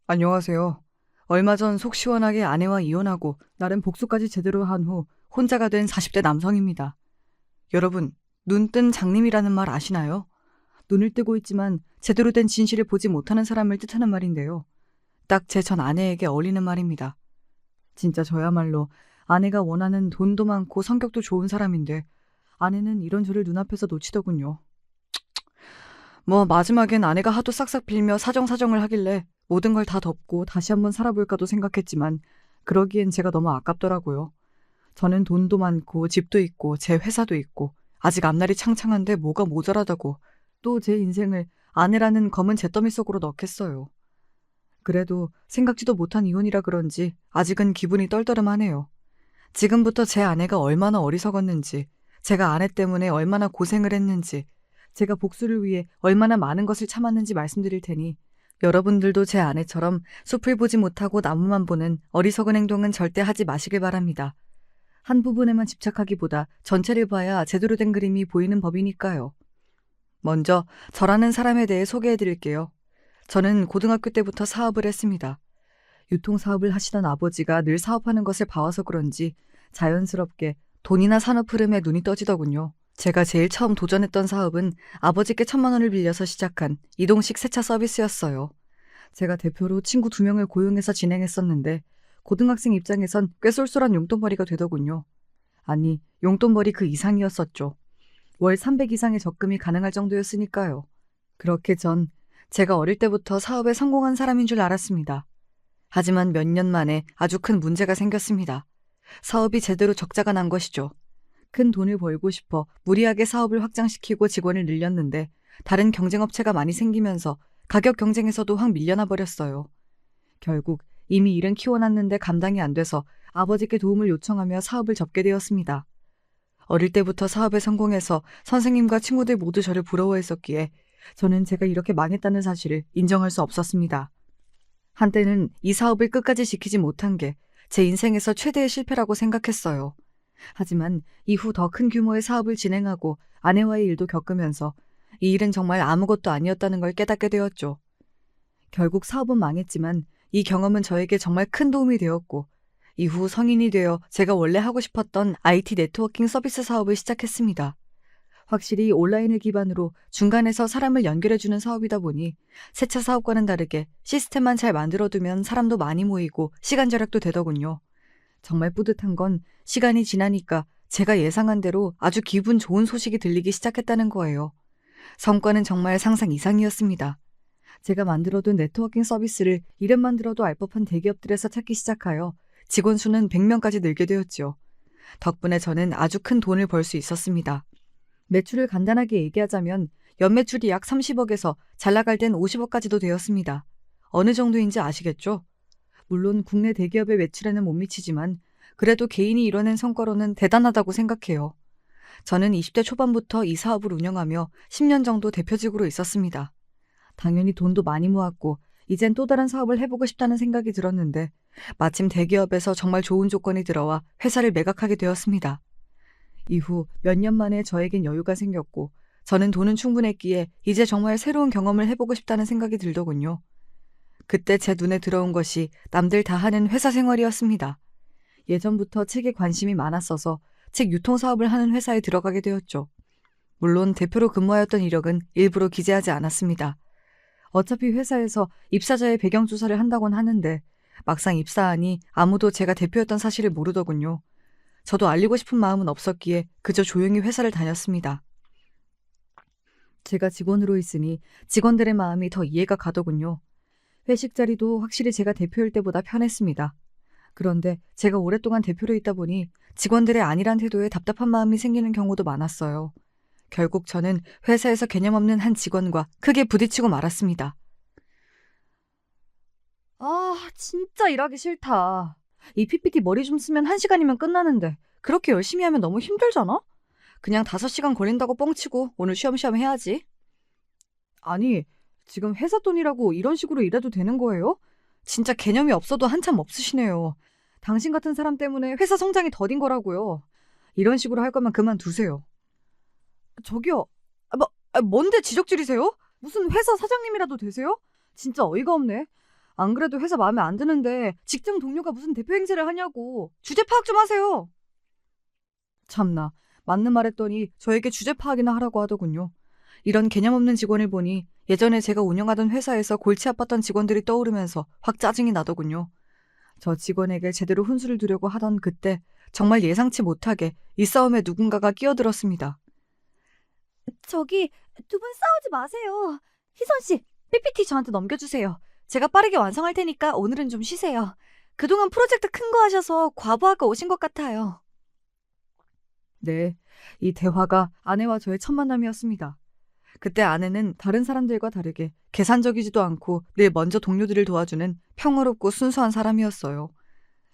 안녕하세요. 얼마 전 속 시원하게 아내와 이혼하고 나름 복수까지 제대로 한 후 혼자가 된 40대 남성입니다. 여러분, 눈 뜬 장님이라는 말 아시나요? 눈을 뜨고 있지만 제대로 된 진실을 보지 못하는 사람을 뜻하는 말인데요. 딱 제 전 아내에게 어울리는 말입니다. 진짜 저야말로 아내가 원하는 돈도 많고 성격도 좋은 사람인데 아내는 이런 저를 눈앞에서 놓치더군요. 뭐 마지막엔 아내가 하도 싹싹 빌며 사정사정을 하길래 모든 걸 다 덮고 다시 한번 살아볼까도 생각했지만 그러기엔 제가 너무 아깝더라고요. 저는 돈도 많고 집도 있고 제 회사도 있고 아직 앞날이 창창한데 뭐가 모자라다고 또 제 인생을 아내라는 검은 잿더미 속으로 넣겠어요. 그래도 생각지도 못한 이혼이라 그런지 아직은 기분이 떨떠름하네요. 지금부터 제 아내가 얼마나 어리석었는지, 제가 아내 때문에 얼마나 고생을 했는지, 제가 복수를 위해 얼마나 많은 것을 참았는지 말씀드릴 테니 여러분들도 제 아내처럼 숲을 보지 못하고 나무만 보는 어리석은 행동은 절대 하지 마시길 바랍니다. 한 부분에만 집착하기보다 전체를 봐야 제대로 된 그림이 보이는 법이니까요. 먼저 저라는 사람에 대해 소개해드릴게요. 저는 고등학교 때부터 사업을 했습니다. 유통사업을 하시던 아버지가 늘 사업하는 것을 봐와서 그런지 자연스럽게 돈이나 산업 흐름에 눈이 떠지더군요. 제가 제일 처음 도전했던 사업은 아버지께 1,000만 원을 빌려서 시작한 이동식 세차 서비스였어요. 제가 대표로 친구 2명을 고용해서 진행했었는데 고등학생 입장에선 꽤 쏠쏠한 용돈벌이가 되더군요. 아니, 용돈벌이 그 이상이었었죠. 월 300 이상의 적금이 가능할 정도였으니까요. 그렇게 제가 어릴 때부터 사업에 성공한 사람인 줄 알았습니다. 하지만 몇 년 만에 아주 큰 문제가 생겼습니다. 사업이 제대로 적자가 난 것이죠. 큰 돈을 벌고 싶어 무리하게 사업을 확장시키고 직원을 늘렸는데 다른 경쟁업체가 많이 생기면서 가격 경쟁에서도 확 밀려나 버렸어요. 결국 이미 일은 키워놨는데 감당이 안 돼서 아버지께 도움을 요청하며 사업을 접게 되었습니다. 어릴 때부터 사업에 성공해서 선생님과 친구들 모두 저를 부러워했었기에 저는 제가 이렇게 망했다는 사실을 인정할 수 없었습니다. 한때는 이 사업을 끝까지 지키지 못한 게 제 인생에서 최대의 실패라고 생각했어요. 하지만 이후 더 큰 규모의 사업을 진행하고 아내와의 일도 겪으면서 이 일은 정말 아무것도 아니었다는 걸 깨닫게 되었죠. 결국 사업은 망했지만 이 경험은 저에게 정말 큰 도움이 되었고 이후 성인이 되어 제가 원래 하고 싶었던 IT 네트워킹 서비스 사업을 시작했습니다. 확실히 온라인을 기반으로 중간에서 사람을 연결해주는 사업이다 보니 세차 사업과는 다르게 시스템만 잘 만들어두면 사람도 많이 모이고 시간 절약도 되더군요. 정말 뿌듯한 건 시간이 지나니까 제가 예상한 대로 아주 기분 좋은 소식이 들리기 시작했다는 거예요. 성과는 정말 상상 이상이었습니다. 제가 만들어둔 네트워킹 서비스를 이름만 들어도 알 법한 대기업들에서 찾기 시작하여 직원 수는 100명까지 늘게 되었죠. 덕분에 저는 아주 큰 돈을 벌 수 있었습니다. 매출을 간단하게 얘기하자면 연매출이 약 30억에서 잘 나갈 땐 50억까지도 되었습니다. 어느 정도인지 아시겠죠? 물론 국내 대기업의 매출에는 못 미치지만 그래도 개인이 이뤄낸 성과로는 대단하다고 생각해요. 저는 20대 초반부터 이 사업을 운영하며 10년 정도 대표직으로 있었습니다. 당연히 돈도 많이 모았고 이젠 또 다른 사업을 해보고 싶다는 생각이 들었는데 마침 대기업에서 정말 좋은 조건이 들어와 회사를 매각하게 되었습니다. 이후 몇 년 만에 저에겐 여유가 생겼고 저는 돈은 충분했기에 이제 정말 새로운 경험을 해보고 싶다는 생각이 들더군요. 그때 제 눈에 들어온 것이 남들 다 하는 회사 생활이었습니다. 예전부터 책에 관심이 많았어서 책 유통 사업을 하는 회사에 들어가게 되었죠. 물론 대표로 근무하였던 이력은 일부러 기재하지 않았습니다. 어차피 회사에서 입사자의 배경 조사를 한다곤 하는데 막상 입사하니 아무도 제가 대표였던 사실을 모르더군요. 저도 알리고 싶은 마음은 없었기에 그저 조용히 회사를 다녔습니다. 제가 직원으로 있으니 직원들의 마음이 더 이해가 가더군요. 회식 자리도 확실히 제가 대표일 때보다 편했습니다. 그런데 제가 오랫동안 대표로 있다 보니 직원들의 안일한 태도에 답답한 마음이 생기는 경우도 많았어요. 결국 저는 회사에서 개념 없는 한 직원과 크게 부딪히고 말았습니다. 아, 진짜 일하기 싫다. 이 PPT 머리 좀 쓰면 1시간이면 끝나는데 그렇게 열심히 하면 너무 힘들잖아? 그냥 5시간 걸린다고 뻥치고 오늘 쉬엄쉬엄 해야지. 아니, 지금 회사 돈이라고 이런 식으로 일해도 되는 거예요? 진짜 개념이 없어도 한참 없으시네요. 당신 같은 사람 때문에 회사 성장이 더딘 거라고요. 이런 식으로 할 거면 그만두세요. 저기요. 뭔데 지적질이세요? 무슨 회사 사장님이라도 되세요? 진짜 어이가 없네. 안 그래도 회사 마음에 안 드는데 직장 동료가 무슨 대표 행세를 하냐고. 주제 파악 좀 하세요. 참나, 맞는 말 했더니 저에게 주제 파악이나 하라고 하더군요. 이런 개념 없는 직원을 보니 예전에 제가 운영하던 회사에서 골치 아팠던 직원들이 떠오르면서 확 짜증이 나더군요. 저 직원에게 제대로 훈수를 두려고 하던 그때 정말 예상치 못하게 이 싸움에 누군가가 끼어들었습니다. 저기, 두 분 싸우지 마세요. 희선 씨, PPT 저한테 넘겨주세요. 제가 빠르게 완성할 테니까 오늘은 좀 쉬세요. 그동안 프로젝트 큰 거 하셔서 과부하가 오신 것 같아요. 네, 이 대화가 아내와 저의 첫 만남이었습니다. 그때 아내는 다른 사람들과 다르게 계산적이지도 않고 늘 먼저 동료들을 도와주는 평화롭고 순수한 사람이었어요.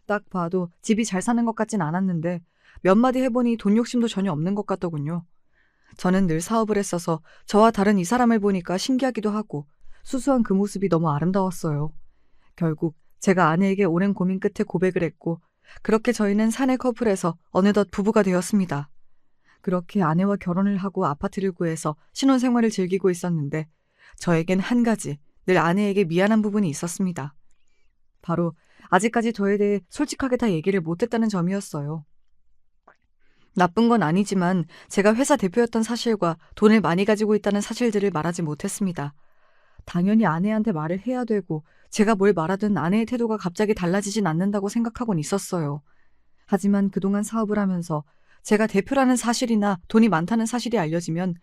딱 봐도 집이 잘 사는 것 같진 않았는데 몇 마디 해보니 돈 욕심도 전혀 없는 것 같더군요. 저는 늘 사업을 했어서 저와 다른 이 사람을 보니까 신기하기도 하고 수수한 그 모습이 너무 아름다웠어요. 결국 제가 아내에게 오랜 고민 끝에 고백을 했고 그렇게 저희는 사내 커플에서 어느덧 부부가 되었습니다. 그렇게 아내와 결혼을 하고 아파트를 구해서 신혼생활을 즐기고 있었는데 저에겐 한 가지 늘 아내에게 미안한 부분이 있었습니다. 바로 아직까지 저에 대해 솔직하게 다 얘기를 못했다는 점이었어요. 나쁜 건 아니지만 제가 회사 대표였던 사실과 돈을 많이 가지고 있다는 사실들을 말하지 못했습니다. 당연히 아내한테 말을 해야 되고 제가 뭘 말하든 아내의 태도가 갑자기 달라지진 않는다고 생각하곤 있었어요. 하지만 그동안 사업을 하면서 제가 대표라는 사실이나 돈이 많다는 사실이 알려지면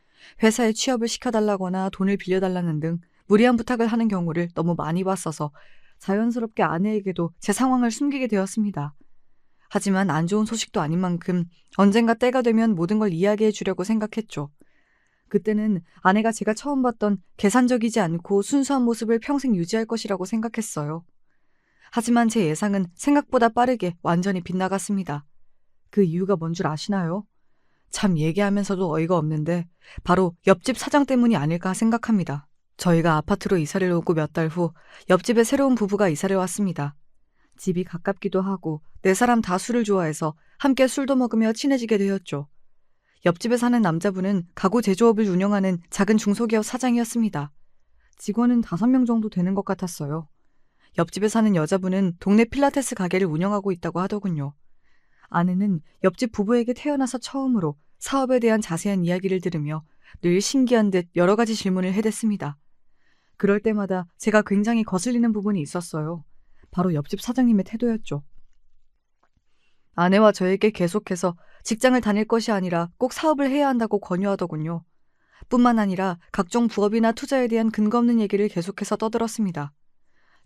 회사에 취업을 시켜달라거나 돈을 빌려달라는 등 무리한 부탁을 하는 경우를 너무 많이 봤어서 자연스럽게 아내에게도 제 상황을 숨기게 되었습니다. 하지만 안 좋은 소식도 아닌 만큼 언젠가 때가 되면 모든 걸 이야기해 주려고 생각했죠. 그때는 아내가 제가 처음 봤던 계산적이지 않고 순수한 모습을 평생 유지할 것이라고 생각했어요. 하지만 제 예상은 생각보다 빠르게 완전히 빗나갔습니다. 그 이유가 뭔 줄 아시나요? 참 얘기하면서도 어이가 없는데 바로 옆집 사장 때문이 아닐까 생각합니다. 저희가 아파트로 이사를 오고 몇 달 후 옆집에 새로운 부부가 이사를 왔습니다. 집이 가깝기도 하고 네 사람 다 술을 좋아해서 함께 술도 먹으며 친해지게 되었죠. 옆집에 사는 남자분은 가구 제조업을 운영하는 작은 중소기업 사장이었습니다. 직원은 5명 정도 되는 것 같았어요. 옆집에 사는 여자분은 동네 필라테스 가게를 운영하고 있다고 하더군요. 아내는 옆집 부부에게 태어나서 처음으로 사업에 대한 자세한 이야기를 들으며 늘 신기한 듯 여러 가지 질문을 해댔습니다. 그럴 때마다 제가 굉장히 거슬리는 부분이 있었어요. 바로 옆집 사장님의 태도였죠. 아내와 저에게 계속해서 직장을 다닐 것이 아니라 꼭 사업을 해야 한다고 권유하더군요. 뿐만 아니라 각종 부업이나 투자에 대한 근거 없는 얘기를 계속해서 떠들었습니다.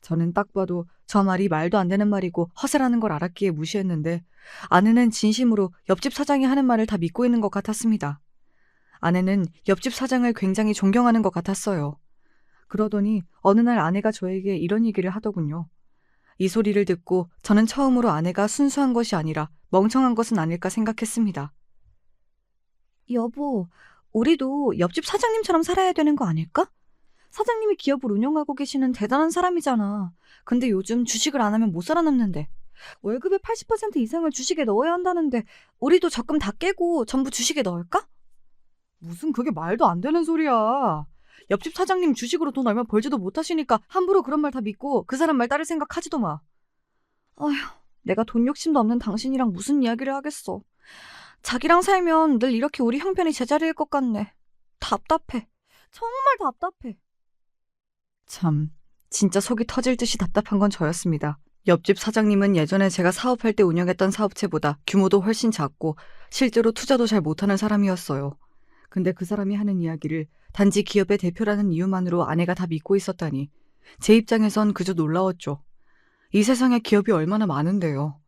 저는 딱 봐도 저 말이 말도 안 되는 말이고 허세라는 걸 알았기에 무시했는데 아내는 진심으로 옆집 사장이 하는 말을 다 믿고 있는 것 같았습니다. 아내는 옆집 사장을 굉장히 존경하는 것 같았어요. 그러더니 어느 날 아내가 저에게 이런 얘기를 하더군요. 이 소리를 듣고 저는 처음으로 아내가 순수한 것이 아니라 멍청한 것은 아닐까 생각했습니다. 여보, 우리도 옆집 사장님처럼 살아야 되는 거 아닐까? 사장님이 기업을 운영하고 계시는 대단한 사람이잖아. 근데 요즘 주식을 안 하면 못 살아남는데. 월급의 80% 이상을 주식에 넣어야 한다는데 우리도 적금 다 깨고 전부 주식에 넣을까? 무슨 그게 말도 안 되는 소리야. 옆집 사장님 주식으로 돈 얼마 벌지도 못하시니까 함부로 그런 말 다 믿고 그 사람 말 따를 생각하지도 마. 아휴, 내가 돈 욕심도 없는 당신이랑 무슨 이야기를 하겠어. 자기랑 살면 늘 이렇게 우리 형편이 제자리일 것 같네. 답답해. 정말 답답해. 참, 진짜 속이 터질 듯이 답답한 건 저였습니다. 옆집 사장님은 예전에 제가 사업할 때 운영했던 사업체보다 규모도 훨씬 작고 실제로 투자도 잘 못하는 사람이었어요. 근데 그 사람이 하는 이야기를 단지 기업의 대표라는 이유만으로 아내가 다 믿고 있었다니 제 입장에선 그저 놀라웠죠. 이 세상에 기업이 얼마나 많은데요.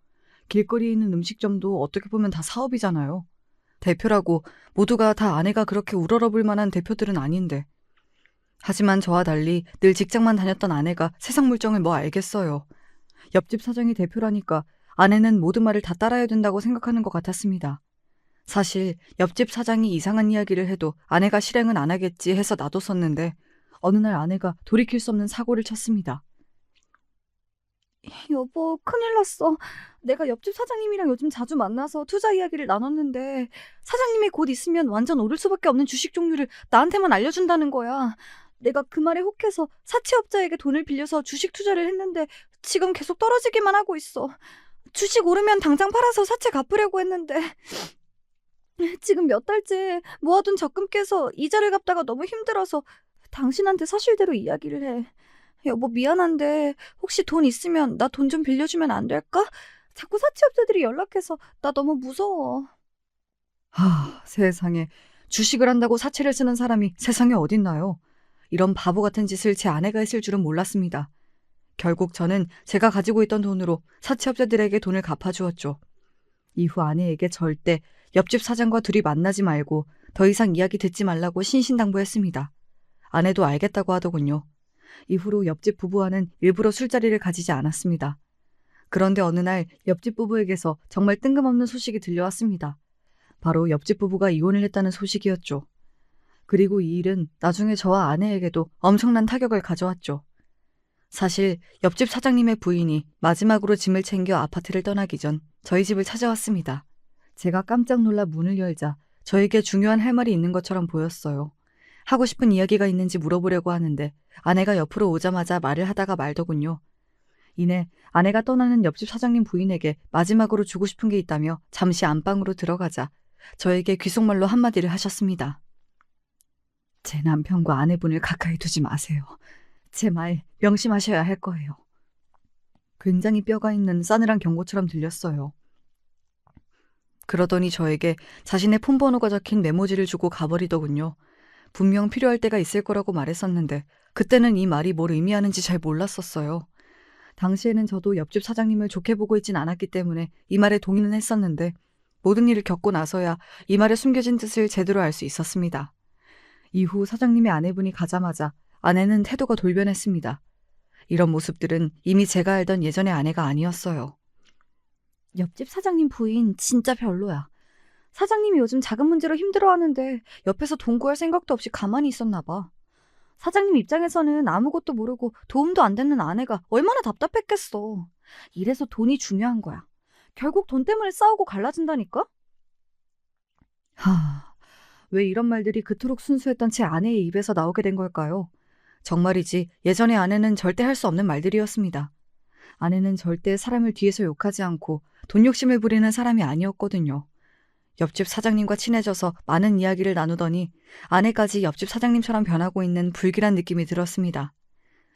길거리에 있는 음식점도 어떻게 보면 다 사업이잖아요. 대표라고 모두가 다 아내가 그렇게 우러러볼 만한 대표들은 아닌데. 하지만 저와 달리 늘 직장만 다녔던 아내가 세상 물정을 뭐 알겠어요. 옆집 사장이 대표라니까 아내는 모든 말을 다 따라야 된다고 생각하는 것 같았습니다. 사실 옆집 사장이 이상한 이야기를 해도 아내가 실행은 안 하겠지 해서 놔뒀었는데 어느 날 아내가 돌이킬 수 없는 사고를 쳤습니다. 여보, 큰일 났어. 내가 옆집 사장님이랑 요즘 자주 만나서 투자 이야기를 나눴는데 사장님이 곧 있으면 완전 오를 수밖에 없는 주식 종류를 나한테만 알려준다는 거야. 내가 그 말에 혹해서 사채업자에게 돈을 빌려서 주식 투자를 했는데 지금 계속 떨어지기만 하고 있어. 주식 오르면 당장 팔아서 사채 갚으려고 했는데 지금 몇 달째 모아둔 적금 깨서 이자를 갚다가 너무 힘들어서 당신한테 사실대로 이야기를 해. 여보, 미안한데 혹시 돈 있으면 나 돈 좀 빌려주면 안 될까? 자꾸 사채업자들이 연락해서 나 너무 무서워. 세상에. 주식을 한다고 사채를 쓰는 사람이 세상에 어딨나요? 이런 바보 같은 짓을 제 아내가 했을 줄은 몰랐습니다. 결국 저는 제가 가지고 있던 돈으로 사채업자들에게 돈을 갚아주었죠. 이후 아내에게 절대 옆집 사장과 둘이 만나지 말고 더 이상 이야기 듣지 말라고 신신당부했습니다. 아내도 알겠다고 하더군요. 이후로 옆집 부부와는 일부러 술자리를 가지지 않았습니다. 그런데 어느 날 옆집 부부에게서 정말 뜬금없는 소식이 들려왔습니다. 바로 옆집 부부가 이혼을 했다는 소식이었죠. 그리고 이 일은 나중에 저와 아내에게도 엄청난 타격을 가져왔죠. 사실 옆집 사장님의 부인이 마지막으로 짐을 챙겨 아파트를 떠나기 전 저희 집을 찾아왔습니다. 제가 깜짝 놀라 문을 열자 저에게 중요한 할 말이 있는 것처럼 보였어요. 하고 싶은 이야기가 있는지 물어보려고 하는데 아내가 옆으로 오자마자 말을 하다가 말더군요. 이내 아내가 떠나는 옆집 사장님 부인에게 마지막으로 주고 싶은 게 있다며 잠시 안방으로 들어가자 저에게 귓속말로 한마디를 하셨습니다. 제 남편과 아내분을 가까이 두지 마세요. 제 말 명심하셔야 할 거예요. 굉장히 뼈가 있는 싸늘한 경고처럼 들렸어요. 그러더니 저에게 자신의 폰번호가 적힌 메모지를 주고 가버리더군요. 분명 필요할 때가 있을 거라고 말했었는데 그때는 이 말이 뭘 의미하는지 잘 몰랐었어요. 당시에는 저도 옆집 사장님을 좋게 보고 있진 않았기 때문에 이 말에 동의는 했었는데 모든 일을 겪고 나서야 이 말에 숨겨진 뜻을 제대로 알 수 있었습니다. 이후 사장님의 아내분이 가자마자 아내는 태도가 돌변했습니다. 이런 모습들은 이미 제가 알던 예전의 아내가 아니었어요. 옆집 사장님 부인 진짜 별로야. 사장님이 요즘 자금 문제로 힘들어하는데 옆에서 돈 구할 생각도 없이 가만히 있었나 봐. 사장님 입장에서는 아무것도 모르고 도움도 안 되는 아내가 얼마나 답답했겠어. 이래서 돈이 중요한 거야. 결국 돈 때문에 싸우고 갈라진다니까? 왜 이런 말들이 그토록 순수했던 제 아내의 입에서 나오게 된 걸까요? 정말이지 예전의 아내는 절대 할 수 없는 말들이었습니다. 아내는 절대 사람을 뒤에서 욕하지 않고 돈 욕심을 부리는 사람이 아니었거든요. 옆집 사장님과 친해져서 많은 이야기를 나누더니 아내까지 옆집 사장님처럼 변하고 있는 불길한 느낌이 들었습니다.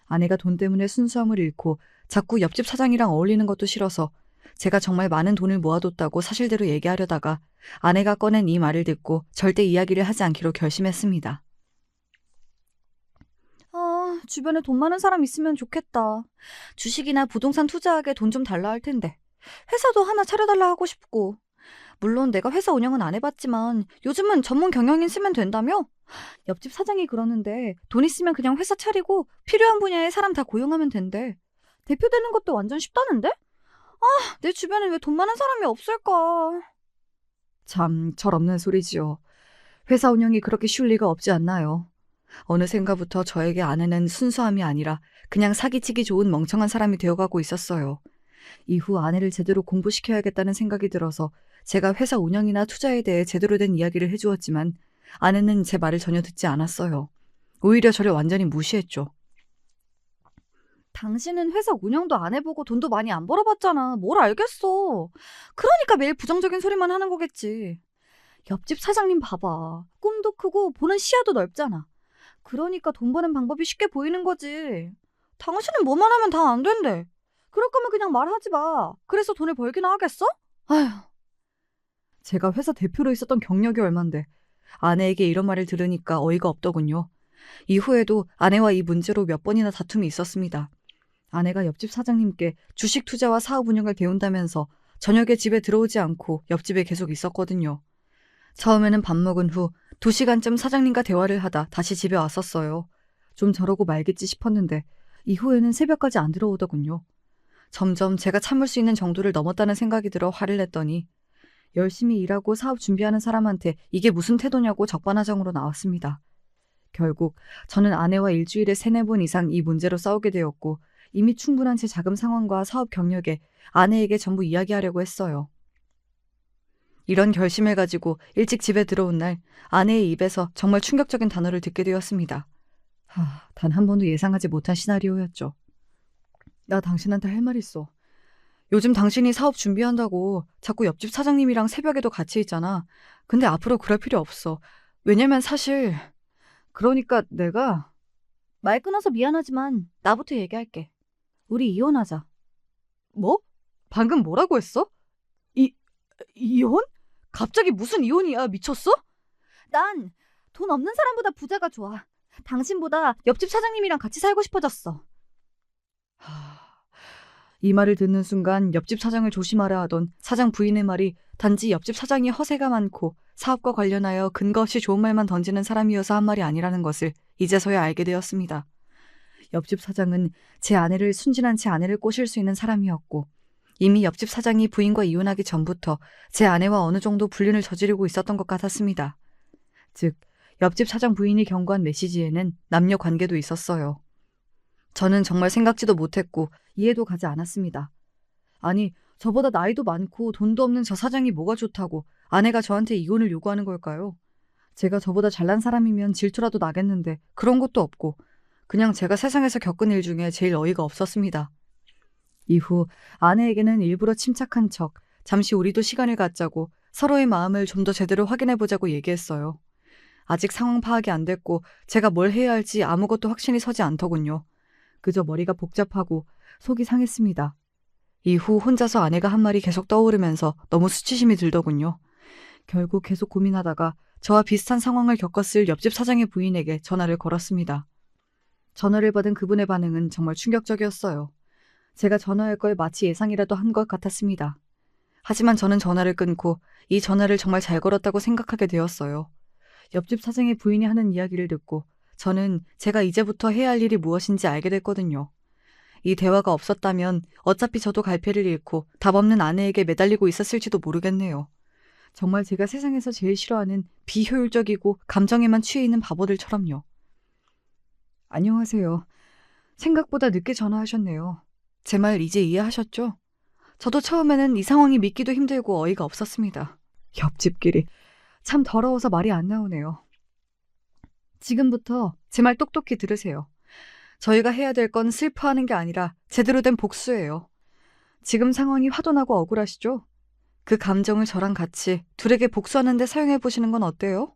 아내가 돈 때문에 순수함을 잃고 자꾸 옆집 사장이랑 어울리는 것도 싫어서 제가 정말 많은 돈을 모아뒀다고 사실대로 얘기하려다가 아내가 꺼낸 이 말을 듣고 절대 이야기를 하지 않기로 결심했습니다. 주변에 돈 많은 사람 있으면 좋겠다. 주식이나 부동산 투자하게 돈 좀 달라 할 텐데. 회사도 하나 차려달라 하고 싶고. 물론 내가 회사 운영은 안 해봤지만 요즘은 전문 경영인 쓰면 된다며? 옆집 사장이 그러는데 돈 있으면 그냥 회사 차리고 필요한 분야에 사람 다 고용하면 된대. 대표 되는 것도 완전 쉽다는데? 내 주변에 왜 돈 많은 사람이 없을까? 참 철없는 소리지요. 회사 운영이 그렇게 쉬울 리가 없지 않나요? 어느샌가부터 저에게 아내는 순수함이 아니라 그냥 사기치기 좋은 멍청한 사람이 되어가고 있었어요. 이후 아내를 제대로 공부시켜야겠다는 생각이 들어서 제가 회사 운영이나 투자에 대해 제대로 된 이야기를 해주었지만 아내는 제 말을 전혀 듣지 않았어요. 오히려 저를 완전히 무시했죠. 당신은 회사 운영도 안 해보고 돈도 많이 안 벌어봤잖아. 뭘 알겠어. 그러니까 매일 부정적인 소리만 하는 거겠지. 옆집 사장님 봐봐. 꿈도 크고 보는 시야도 넓잖아. 그러니까 돈 버는 방법이 쉽게 보이는 거지. 당신은 뭐만 하면 다 안 된대. 그럴 거면 그냥 말하지 마. 그래서 돈을 벌기나 하겠어? 아휴. 제가 회사 대표로 있었던 경력이 얼만데 아내에게 이런 말을 들으니까 어이가 없더군요. 이후에도 아내와 이 문제로 몇 번이나 다툼이 있었습니다. 아내가 옆집 사장님께 주식 투자와 사업 운영을 배운다면서 저녁에 집에 들어오지 않고 옆집에 계속 있었거든요. 처음에는 밥 먹은 후 2시간쯤 사장님과 대화를 하다 다시 집에 왔었어요. 좀 저러고 말겠지 싶었는데 이후에는 새벽까지 안 들어오더군요. 점점 제가 참을 수 있는 정도를 넘었다는 생각이 들어 화를 냈더니 열심히 일하고 사업 준비하는 사람한테 이게 무슨 태도냐고 적반하장으로 나왔습니다. 결국 저는 아내와 일주일에 3-4번 이상 이 문제로 싸우게 되었고 이미 충분한 제 자금 상황과 사업 경력에 아내에게 전부 이야기하려고 했어요. 이런 결심을 가지고 일찍 집에 들어온 날 아내의 입에서 정말 충격적인 단어를 듣게 되었습니다. 단 한 번도 예상하지 못한 시나리오였죠. 나 당신한테 할 말 있어. 요즘 당신이 사업 준비한다고 자꾸 옆집 사장님이랑 새벽에도 같이 있잖아. 근데 앞으로 그럴 필요 없어. 왜냐면 사실 그러니까 내가 말 끊어서 미안하지만 나부터 얘기할게. 우리 이혼하자. 뭐? 방금 뭐라고 했어? 이 이혼? 갑자기 무슨 이혼이야? 미쳤어? 난 돈 없는 사람보다 부자가 좋아. 당신보다 옆집 사장님이랑 같이 살고 싶어졌어. 이 말을 듣는 순간 옆집 사장을 조심하라 하던 사장 부인의 말이 단지 옆집 사장이 허세가 많고 사업과 관련하여 근거 없이 좋은 말만 던지는 사람이어서 한 말이 아니라는 것을 이제서야 알게 되었습니다. 옆집 사장은 제 아내를 순진한 제 아내를 꼬실 수 있는 사람이었고 이미 옆집 사장이 부인과 이혼하기 전부터 제 아내와 어느 정도 불륜을 저지르고 있었던 것 같았습니다. 즉, 옆집 사장 부인이 경고한 메시지에는 남녀 관계도 있었어요. 저는 정말 생각지도 못했고 이해도 가지 않았습니다. 아니, 저보다 나이도 많고 돈도 없는 저 사장이 뭐가 좋다고 아내가 저한테 이혼을 요구하는 걸까요? 제가 저보다 잘난 사람이면 질투라도 나겠는데 그런 것도 없고 그냥 제가 세상에서 겪은 일 중에 제일 어이가 없었습니다. 이후 아내에게는 일부러 침착한 척 잠시 우리도 시간을 갖자고 서로의 마음을 좀 더 제대로 확인해보자고 얘기했어요. 아직 상황 파악이 안 됐고 제가 뭘 해야 할지 아무것도 확신이 서지 않더군요. 그저 머리가 복잡하고 속이 상했습니다. 이후 혼자서 아내가 한 말이 계속 떠오르면서 너무 수치심이 들더군요. 결국 계속 고민하다가 저와 비슷한 상황을 겪었을 옆집 사장의 부인에게 전화를 걸었습니다. 전화를 받은 그분의 반응은 정말 충격적이었어요. 제가 전화할 걸 마치 예상이라도 한 것 같았습니다. 하지만 저는 전화를 끊고 이 전화를 정말 잘 걸었다고 생각하게 되었어요. 옆집 사장의 부인이 하는 이야기를 듣고 저는 제가 이제부터 해야 할 일이 무엇인지 알게 됐거든요. 이 대화가 없었다면 어차피 저도 갈피를 잃고 답 없는 아내에게 매달리고 있었을지도 모르겠네요. 정말 제가 세상에서 제일 싫어하는 비효율적이고 감정에만 취해 있는 바보들처럼요. 안녕하세요. 생각보다 늦게 전화하셨네요. 제 말 이제 이해하셨죠? 저도 처음에는 이 상황이 믿기도 힘들고 어이가 없었습니다. 옆집끼리 참 더러워서 말이 안 나오네요. 지금부터 제 말 똑똑히 들으세요. 저희가 해야 될 건 슬퍼하는 게 아니라 제대로 된 복수예요. 지금 상황이 화도나고 억울하시죠? 그 감정을 저랑 같이 둘에게 복수하는 데 사용해 보시는 건 어때요?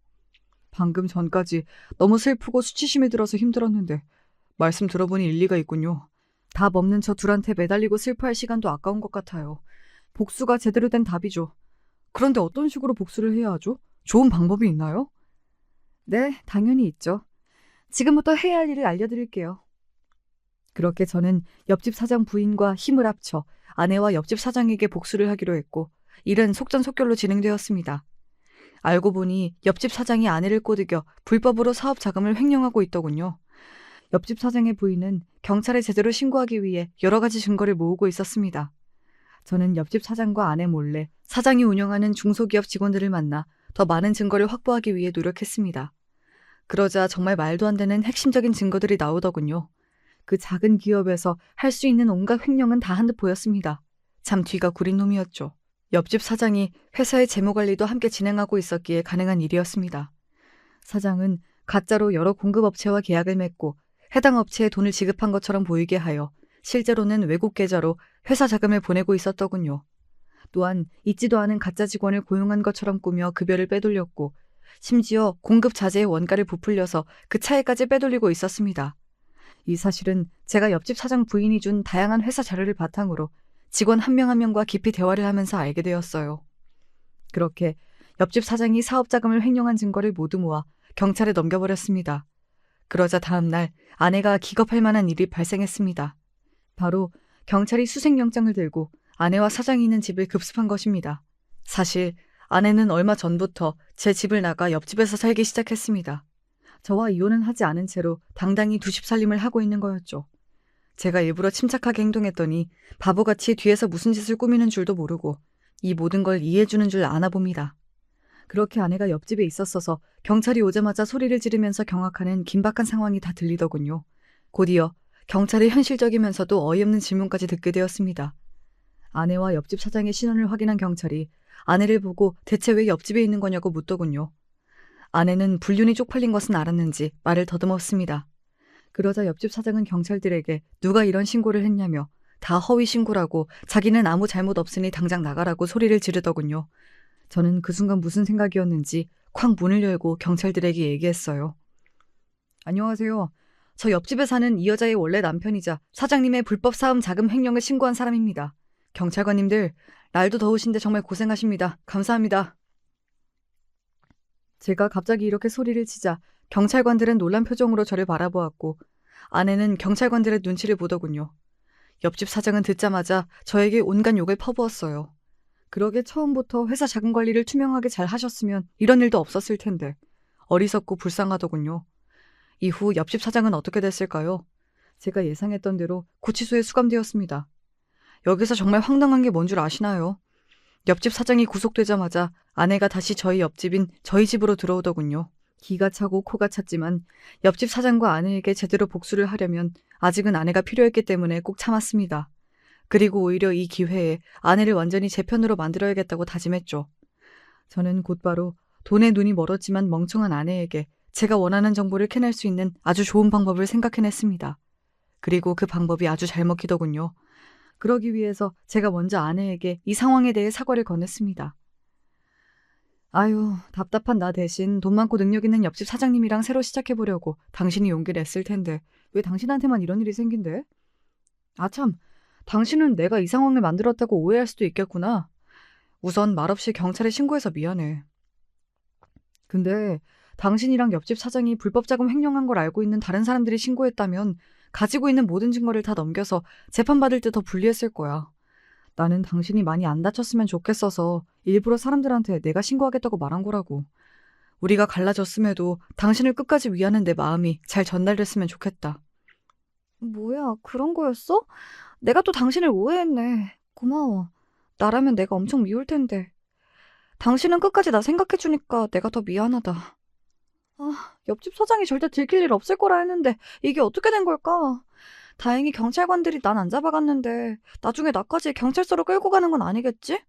방금 전까지 너무 슬프고 수치심이 들어서 힘들었는데 말씀 들어보니 일리가 있군요. 답 없는 저 둘한테 매달리고 슬퍼할 시간도 아까운 것 같아요. 복수가 제대로 된 답이죠. 그런데 어떤 식으로 복수를 해야 하죠? 좋은 방법이 있나요? 네, 당연히 있죠. 지금부터 해야 할 일을 알려드릴게요. 그렇게 저는 옆집 사장 부인과 힘을 합쳐 아내와 옆집 사장에게 복수를 하기로 했고 일은 속전속결로 진행되었습니다. 알고 보니 옆집 사장이 아내를 꼬드겨 불법으로 사업 자금을 횡령하고 있더군요. 옆집 사장의 부인은 경찰에 제대로 신고하기 위해 여러 가지 증거를 모으고 있었습니다. 저는 옆집 사장과 아내 몰래 사장이 운영하는 중소기업 직원들을 만나 더 많은 증거를 확보하기 위해 노력했습니다. 그러자 정말 말도 안 되는 핵심적인 증거들이 나오더군요. 그 작은 기업에서 할 수 있는 온갖 횡령은 다 한 듯 보였습니다. 참 뒤가 구린 놈이었죠. 옆집 사장이 회사의 재무관리도 함께 진행하고 있었기에 가능한 일이었습니다. 사장은 가짜로 여러 공급업체와 계약을 맺고 해당 업체에 돈을 지급한 것처럼 보이게 하여 실제로는 외국 계좌로 회사 자금을 보내고 있었더군요. 또한 있지도 않은 가짜 직원을 고용한 것처럼 꾸며 급여를 빼돌렸고 심지어 공급 자재의 원가를 부풀려서 그 차이까지 빼돌리고 있었습니다. 이 사실은 제가 옆집 사장 부인이 준 다양한 회사 자료를 바탕으로 직원 한 명 한 명과 깊이 대화를 하면서 알게 되었어요. 그렇게 옆집 사장이 사업 자금을 횡령한 증거를 모두 모아 경찰에 넘겨버렸습니다. 그러자 다음 날 아내가 기겁할 만한 일이 발생했습니다. 바로 경찰이 수색영장을 들고 아내와 사장이 있는 집을 급습한 것입니다. 사실 아내는 얼마 전부터 제 집을 나가 옆집에서 살기 시작했습니다. 저와 이혼은 하지 않은 채로 당당히 두 집 살림을 하고 있는 거였죠. 제가 일부러 침착하게 행동했더니 바보같이 뒤에서 무슨 짓을 꾸미는 줄도 모르고 이 모든 걸 이해해주는 줄 아나 봅니다. 그렇게 아내가 옆집에 있었어서 경찰이 오자마자 소리를 지르면서 경악하는 긴박한 상황이 다 들리더군요. 곧이어 경찰의 현실적이면서도 어이없는 질문까지 듣게 되었습니다. 아내와 옆집 사장의 신원을 확인한 경찰이 아내를 보고 대체 왜 옆집에 있는 거냐고 묻더군요. 아내는 불륜이 쪽팔린 것은 알았는지 말을 더듬었습니다. 그러자 옆집 사장은 경찰들에게 누가 이런 신고를 했냐며 다 허위 신고라고 자기는 아무 잘못 없으니 당장 나가라고 소리를 지르더군요. 저는 그 순간 무슨 생각이었는지 쾅 문을 열고 경찰들에게 얘기했어요. 안녕하세요. 저 옆집에 사는 이 여자의 원래 남편이자 사장님의 불법 사업 자금 횡령을 신고한 사람입니다. 경찰관님들, 날도 더우신데 정말 고생하십니다. 감사합니다. 제가 갑자기 이렇게 소리를 치자 경찰관들은 놀란 표정으로 저를 바라보았고 아내는 경찰관들의 눈치를 보더군요. 옆집 사장은 듣자마자 저에게 온갖 욕을 퍼부었어요. 그러게 처음부터 회사 자금 관리를 투명하게 잘 하셨으면 이런 일도 없었을 텐데 어리석고 불쌍하더군요. 이후 옆집 사장은 어떻게 됐을까요? 제가 예상했던 대로 구치소에 수감되었습니다. 여기서 정말 황당한 게 뭔 줄 아시나요? 옆집 사장이 구속되자마자 아내가 다시 저희 옆집인 저희 집으로 들어오더군요. 기가 차고 코가 찼지만 옆집 사장과 아내에게 제대로 복수를 하려면 아직은 아내가 필요했기 때문에 꼭 참았습니다. 그리고 오히려 이 기회에 아내를 완전히 제 편으로 만들어야겠다고 다짐했죠. 저는 곧바로 돈에 눈이 멀었지만 멍청한 아내에게 제가 원하는 정보를 캐낼 수 있는 아주 좋은 방법을 생각해냈습니다. 그리고 그 방법이 아주 잘 먹히더군요. 그러기 위해서 제가 먼저 아내에게 이 상황에 대해 사과를 건넸습니다. 아유, 답답한 나 대신 돈 많고 능력 있는 옆집 사장님이랑 새로 시작해보려고 당신이 용기를 냈을 텐데 왜 당신한테만 이런 일이 생긴대? 아참, 당신은 내가 이 상황을 만들었다고 오해할 수도 있겠구나. 우선 말없이 경찰에 신고해서 미안해. 근데 당신이랑 옆집 사장이 불법 자금 횡령한 걸 알고 있는 다른 사람들이 신고했다면 가지고 있는 모든 증거를 다 넘겨서 재판받을 때 더 불리했을 거야. 나는 당신이 많이 안 다쳤으면 좋겠어서 일부러 사람들한테 내가 신고하겠다고 말한 거라고. 우리가 갈라졌음에도 당신을 끝까지 위하는 내 마음이 잘 전달됐으면 좋겠다. 뭐야, 그런 거였어? 내가 또 당신을 오해했네. 고마워. 나라면 내가 엄청 미울 텐데. 당신은 끝까지 나 생각해주니까 내가 더 미안하다. 아, 옆집 사장이 절대 들킬 일 없을 거라 했는데 이게 어떻게 된 걸까? 다행히 경찰관들이 난 안 잡아갔는데 나중에 나까지 경찰서로 끌고 가는 건 아니겠지?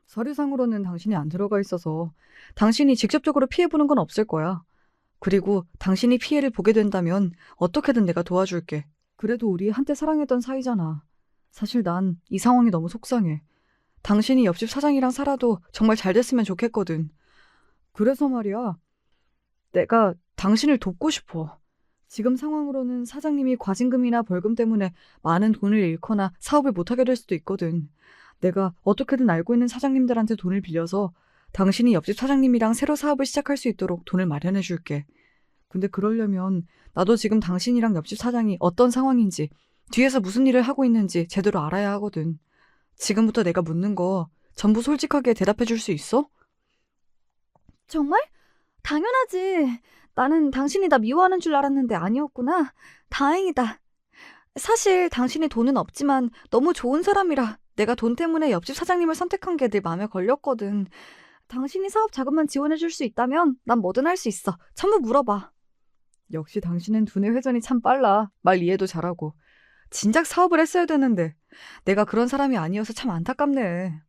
서류상으로는 당신이 안 들어가 있어서 당신이 직접적으로 피해보는 건 없을 거야. 그리고 당신이 피해를 보게 된다면 어떻게든 내가 도와줄게. 그래도 우리 한때 사랑했던 사이잖아. 사실 난 이 상황이 너무 속상해. 당신이 옆집 사장이랑 살아도 정말 잘 됐으면 좋겠거든. 그래서 말이야. 내가 당신을 돕고 싶어. 지금 상황으로는 사장님이 과징금이나 벌금 때문에 많은 돈을 잃거나 사업을 못하게 될 수도 있거든. 내가 어떻게든 알고 있는 사장님들한테 돈을 빌려서 당신이 옆집 사장님이랑 새로 사업을 시작할 수 있도록 돈을 마련해 줄게. 근데 그러려면 나도 지금 당신이랑 옆집 사장이 어떤 상황인지, 뒤에서 무슨 일을 하고 있는지 제대로 알아야 하거든. 지금부터 내가 묻는 거 전부 솔직하게 대답해 줄 수 있어? 정말? 당연하지. 나는 당신이 나 미워하는 줄 알았는데 아니었구나. 다행이다. 사실 당신이 돈은 없지만 너무 좋은 사람이라 내가 돈 때문에 옆집 사장님을 선택한 게 내 마음에 걸렸거든. 당신이 사업 자금만 지원해줄 수 있다면 난 뭐든 할 수 있어. 전부 물어봐. 역시 당신은 두뇌 회전이 참 빨라. 말 이해도 잘하고. 진작 사업을 했어야 되는데 내가 그런 사람이 아니어서 참 안타깝네.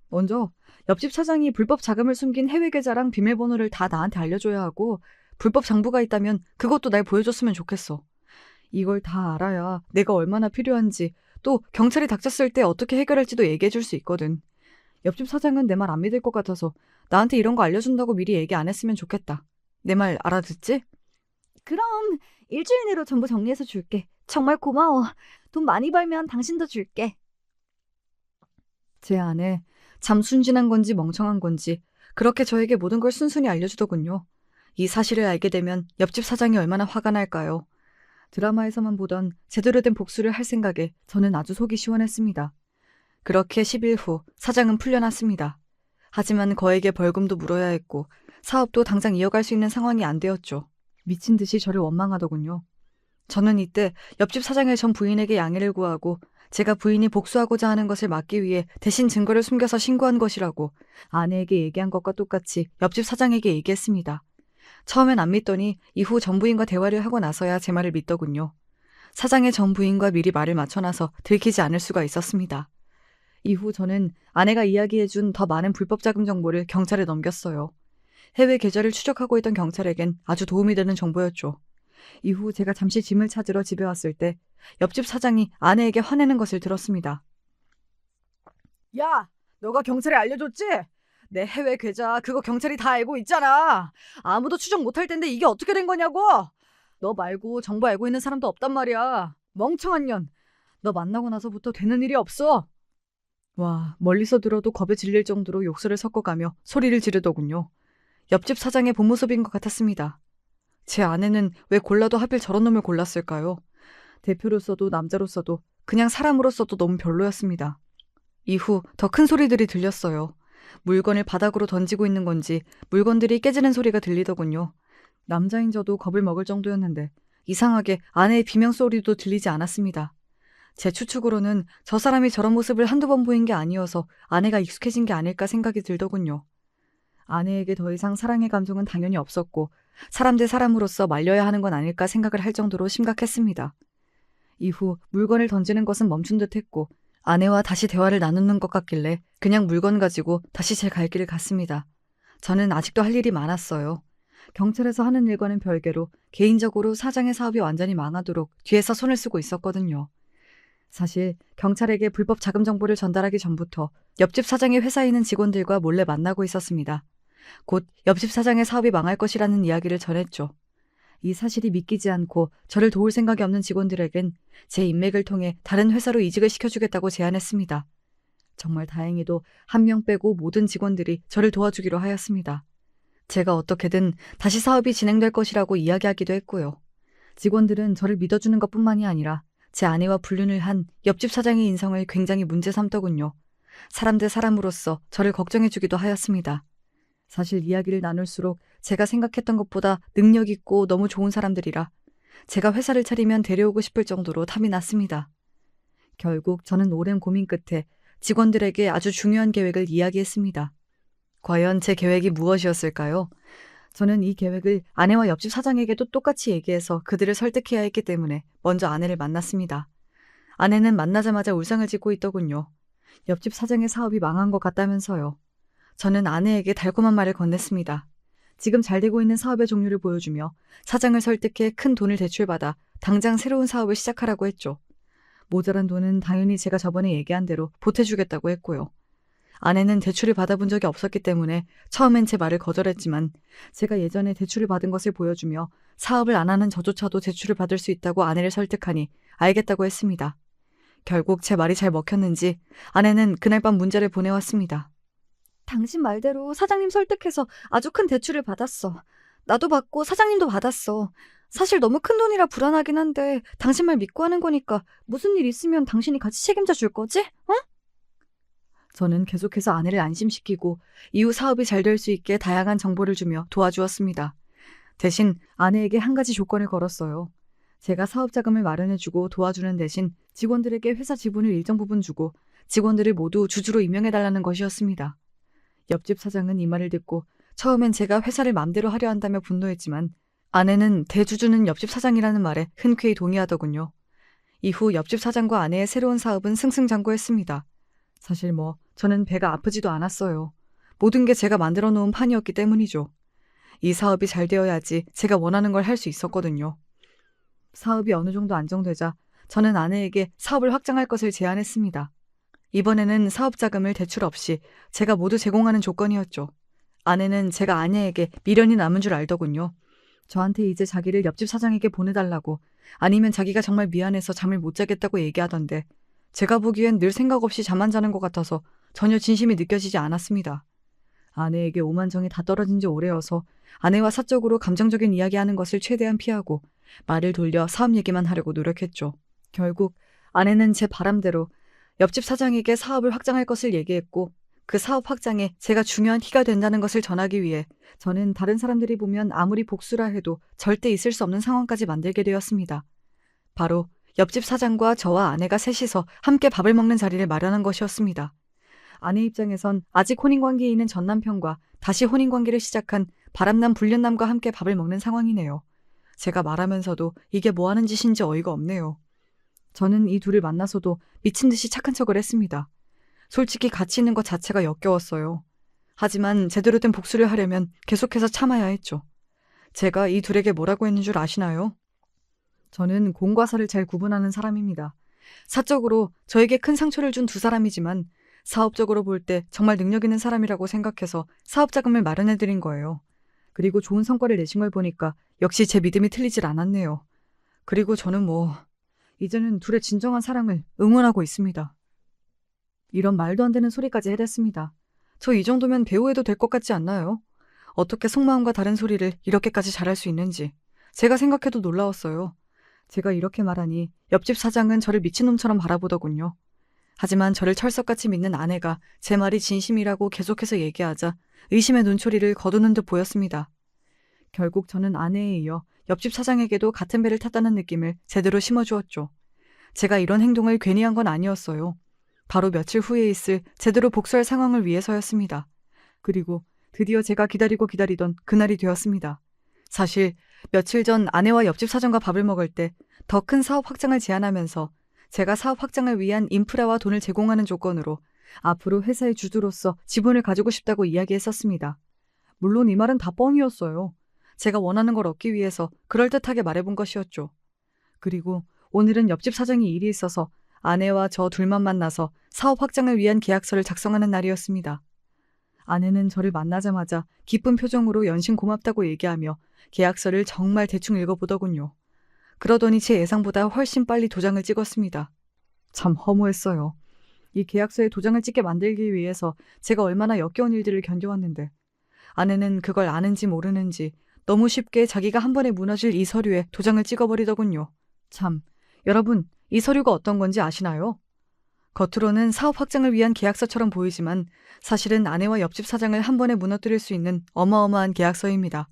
먼저 옆집 사장이 불법 자금을 숨긴 해외 계좌랑 비밀번호를 다 나한테 알려줘야 하고 불법 장부가 있다면 그것도 날 보여줬으면 좋겠어. 이걸 다 알아야 내가 얼마나 필요한지 또 경찰이 닥쳤을 때 어떻게 해결할지도 얘기해줄 수 있거든. 옆집 사장은 내 말 안 믿을 것 같아서 나한테 이런 거 알려준다고 미리 얘기 안 했으면 좋겠다. 내 말 알아듣지? 그럼 일주일 내로 전부 정리해서 줄게. 정말 고마워. 돈 많이 벌면 당신도 줄게. 제 아내 참 순진한 건지 멍청한 건지 그렇게 저에게 모든 걸 순순히 알려주더군요. 이 사실을 알게 되면 옆집 사장이 얼마나 화가 날까요? 드라마에서만 보던 제대로 된 복수를 할 생각에 저는 아주 속이 시원했습니다. 그렇게 10일 후 사장은 풀려났습니다. 하지만 거액의 벌금도 물어야 했고 사업도 당장 이어갈 수 있는 상황이 안 되었죠. 미친 듯이 저를 원망하더군요. 저는 이때 옆집 사장의 전 부인에게 양해를 구하고 제가 부인이 복수하고자 하는 것을 막기 위해 대신 증거를 숨겨서 신고한 것이라고 아내에게 얘기한 것과 똑같이 옆집 사장에게 얘기했습니다. 처음엔 안 믿더니 이후 전 부인과 대화를 하고 나서야 제 말을 믿더군요. 사장의 전 부인과 미리 말을 맞춰놔서 들키지 않을 수가 있었습니다. 이후 저는 아내가 이야기해준 더 많은 불법 자금 정보를 경찰에 넘겼어요. 해외 계좌를 추적하고 있던 경찰에겐 아주 도움이 되는 정보였죠. 이후 제가 잠시 짐을 찾으러 집에 왔을 때 옆집 사장이 아내에게 화내는 것을 들었습니다. 야, 너가 경찰에 알려줬지? 내 해외 계좌 그거 경찰이 다 알고 있잖아. 아무도 추적 못할 텐데 이게 어떻게 된 거냐고. 너 말고 정보 알고 있는 사람도 없단 말이야. 멍청한 년. 너 만나고 나서부터 되는 일이 없어. 와, 멀리서 들어도 겁에 질릴 정도로 욕설을 섞어가며 소리를 지르더군요. 옆집 사장의 본 모습인 것 같았습니다. 제 아내는 왜 골라도 하필 저런 놈을 골랐을까요? 대표로서도 남자로서도 그냥 사람으로서도 너무 별로였습니다. 이후 더 큰 소리들이 들렸어요. 물건을 바닥으로 던지고 있는 건지 물건들이 깨지는 소리가 들리더군요. 남자인 저도 겁을 먹을 정도였는데 이상하게 아내의 비명소리도 들리지 않았습니다. 제 추측으로는 저 사람이 저런 모습을 한두 번 보인 게 아니어서 아내가 익숙해진 게 아닐까 생각이 들더군요. 아내에게 더 이상 사랑의 감정은 당연히 없었고 사람 대 사람으로서 말려야 하는 건 아닐까 생각을 할 정도로 심각했습니다. 이후 물건을 던지는 것은 멈춘 듯 했고 아내와 다시 대화를 나누는 것 같길래 그냥 물건 가지고 다시 제 갈 길을 갔습니다. 저는 아직도 할 일이 많았어요. 경찰에서 하는 일과는 별개로 개인적으로 사장의 사업이 완전히 망하도록 뒤에서 손을 쓰고 있었거든요. 사실 경찰에게 불법 자금 정보를 전달하기 전부터 옆집 사장의 회사에 있는 직원들과 몰래 만나고 있었습니다. 곧 옆집 사장의 사업이 망할 것이라는 이야기를 전했죠. 이 사실이 믿기지 않고 저를 도울 생각이 없는 직원들에겐 제 인맥을 통해 다른 회사로 이직을 시켜주겠다고 제안했습니다. 정말 다행히도 한 명 빼고 모든 직원들이 저를 도와주기로 하였습니다. 제가 어떻게든 다시 사업이 진행될 것이라고 이야기하기도 했고요. 직원들은 저를 믿어주는 것뿐만이 아니라 제 아내와 불륜을 한 옆집 사장의 인성을 굉장히 문제 삼더군요. 사람 대 사람으로서 저를 걱정해주기도 하였습니다. 사실 이야기를 나눌수록 제가 생각했던 것보다 능력 있고 너무 좋은 사람들이라 제가 회사를 차리면 데려오고 싶을 정도로 탐이 났습니다. 결국 저는 오랜 고민 끝에 직원들에게 아주 중요한 계획을 이야기했습니다. 과연 제 계획이 무엇이었을까요? 저는 이 계획을 아내와 옆집 사장에게도 똑같이 얘기해서 그들을 설득해야 했기 때문에 먼저 아내를 만났습니다. 아내는 만나자마자 울상을 짓고 있더군요. 옆집 사장의 사업이 망한 것 같다면서요. 저는 아내에게 달콤한 말을 건넸습니다. 지금 잘 되고 있는 사업의 종류를 보여주며 사장을 설득해 큰 돈을 대출받아 당장 새로운 사업을 시작하라고 했죠. 모자란 돈은 당연히 제가 저번에 얘기한 대로 보태주겠다고 했고요. 아내는 대출을 받아본 적이 없었기 때문에 처음엔 제 말을 거절했지만 제가 예전에 대출을 받은 것을 보여주며 사업을 안 하는 저조차도 대출을 받을 수 있다고 아내를 설득하니 알겠다고 했습니다. 결국 제 말이 잘 먹혔는지 아내는 그날 밤 문자를 보내왔습니다. 당신 말대로 사장님 설득해서 아주 큰 대출을 받았어. 나도 받고 사장님도 받았어. 사실 너무 큰 돈이라 불안하긴 한데 당신 말 믿고 하는 거니까 무슨 일 있으면 당신이 같이 책임져 줄 거지? 어? 저는 계속해서 아내를 안심시키고 이후 사업이 잘 될 수 있게 다양한 정보를 주며 도와주었습니다. 대신 아내에게 한 가지 조건을 걸었어요. 제가 사업 자금을 마련해주고 도와주는 대신 직원들에게 회사 지분을 일정 부분 주고 직원들을 모두 주주로 임명해달라는 것이었습니다. 옆집 사장은 이 말을 듣고 처음엔 제가 회사를 맘대로 하려 한다며 분노했지만 아내는 대주주는 옆집 사장이라는 말에 흔쾌히 동의하더군요. 이후 옆집 사장과 아내의 새로운 사업은 승승장구했습니다. 사실 저는 배가 아프지도 않았어요. 모든 게 제가 만들어 놓은 판이었기 때문이죠. 이 사업이 잘 되어야지 제가 원하는 걸 할 수 있었거든요. 사업이 어느 정도 안정되자 저는 아내에게 사업을 확장할 것을 제안했습니다. 이번에는 사업 자금을 대출 없이 제가 모두 제공하는 조건이었죠. 아내는 제가 아내에게 미련이 남은 줄 알더군요. 저한테 이제 자기를 옆집 사장에게 보내달라고 아니면 자기가 정말 미안해서 잠을 못 자겠다고 얘기하던데 제가 보기엔 늘 생각 없이 잠 안 자는 것 같아서 전혀 진심이 느껴지지 않았습니다. 아내에게 오만정이 다 떨어진 지 오래여서 아내와 사적으로 감정적인 이야기하는 것을 최대한 피하고 말을 돌려 사업 얘기만 하려고 노력했죠. 결국 아내는 제 바람대로 옆집 사장에게 사업을 확장할 것을 얘기했고 그 사업 확장에 제가 중요한 키가 된다는 것을 전하기 위해 저는 다른 사람들이 보면 아무리 복수라 해도 절대 있을 수 없는 상황까지 만들게 되었습니다. 바로 옆집 사장과 저와 아내가 셋이서 함께 밥을 먹는 자리를 마련한 것이었습니다. 아내 입장에선 아직 혼인관계에 있는 전 남편과 다시 혼인관계를 시작한 바람남 불륜남과 함께 밥을 먹는 상황이네요. 제가 말하면서도 이게 뭐 하는 짓인지 어이가 없네요. 저는 이 둘을 만나서도 미친 듯이 착한 척을 했습니다. 솔직히 같이 있는 것 자체가 역겨웠어요. 하지만 제대로 된 복수를 하려면 계속해서 참아야 했죠. 제가 이 둘에게 뭐라고 했는 줄 아시나요? 저는 공과 사를 잘 구분하는 사람입니다. 사적으로 저에게 큰 상처를 준 두 사람이지만 사업적으로 볼 때 정말 능력 있는 사람이라고 생각해서 사업 자금을 마련해드린 거예요. 그리고 좋은 성과를 내신 걸 보니까 역시 제 믿음이 틀리질 않았네요. 그리고 저는 이제는 둘의 진정한 사랑을 응원하고 있습니다. 이런 말도 안 되는 소리까지 해댔습니다. 저 이 정도면 배우해도 될 것 같지 않나요? 어떻게 속마음과 다른 소리를 이렇게까지 잘할 수 있는지 제가 생각해도 놀라웠어요. 제가 이렇게 말하니 옆집 사장은 저를 미친놈처럼 바라보더군요. 하지만 저를 철석같이 믿는 아내가 제 말이 진심이라고 계속해서 얘기하자 의심의 눈초리를 거두는 듯 보였습니다. 결국 저는 아내에 이어 옆집 사장에게도 같은 배를 탔다는 느낌을 제대로 심어주었죠. 제가 이런 행동을 괜히 한 건 아니었어요. 바로 며칠 후에 있을 제대로 복수할 상황을 위해서였습니다. 그리고 드디어 제가 기다리고 기다리던 그날이 되었습니다. 사실 며칠 전 아내와 옆집 사장과 밥을 먹을 때 더 큰 사업 확장을 제안하면서 제가 사업 확장을 위한 인프라와 돈을 제공하는 조건으로 앞으로 회사의 주주로서 지분을 가지고 싶다고 이야기했었습니다. 물론 이 말은 다 뻥이었어요. 제가 원하는 걸 얻기 위해서 그럴듯하게 말해본 것이었죠. 그리고 오늘은 옆집 사장이 일이 있어서 아내와 저 둘만 만나서 사업 확장을 위한 계약서를 작성하는 날이었습니다. 아내는 저를 만나자마자 기쁜 표정으로 연신 고맙다고 얘기하며 계약서를 정말 대충 읽어보더군요. 그러더니 제 예상보다 훨씬 빨리 도장을 찍었습니다. 참 허무했어요. 이 계약서에 도장을 찍게 만들기 위해서 제가 얼마나 역겨운 일들을 견뎌왔는데 아내는 그걸 아는지 모르는지 너무 쉽게 자기가 한 번에 무너질 이 서류에 도장을 찍어버리더군요. 참, 여러분, 이 서류가 어떤 건지 아시나요? 겉으로는 사업 확장을 위한 계약서처럼 보이지만 사실은 아내와 옆집 사장을 한 번에 무너뜨릴 수 있는 어마어마한 계약서입니다.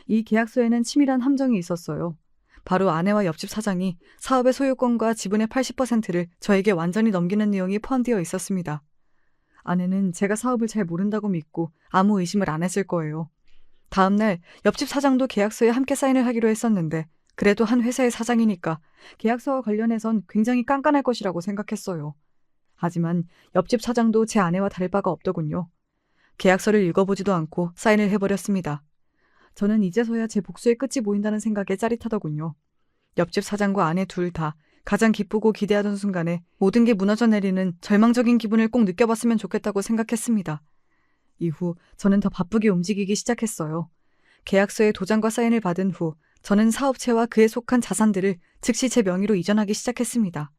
이 계약서에는 치밀한 함정이 있었어요. 바로 아내와 옆집 사장이 사업의 소유권과 지분의 80%를 저에게 완전히 넘기는 내용이 포함되어 있었습니다. 아내는 제가 사업을 잘 모른다고 믿고 아무 의심을 안 했을 거예요. 다음 날 옆집 사장도 계약서에 함께 사인을 하기로 했었는데 그래도 한 회사의 사장이니까 계약서와 관련해선 굉장히 깐깐할 것이라고 생각했어요. 하지만 옆집 사장도 제 아내와 다를 바가 없더군요. 계약서를 읽어보지도 않고 사인을 해버렸습니다. 저는 이제서야 제 복수의 끝이 보인다는 생각에 짜릿하더군요. 옆집 사장과 아내 둘 다 가장 기쁘고 기대하던 순간에 모든 게 무너져 내리는 절망적인 기분을 꼭 느껴봤으면 좋겠다고 생각했습니다. 이후 저는 더 바쁘게 움직이기 시작했어요. 계약서에 도장과 사인을 받은 후 저는 사업체와 그에 속한 자산들을 즉시 제 명의로 이전하기 시작했습니다.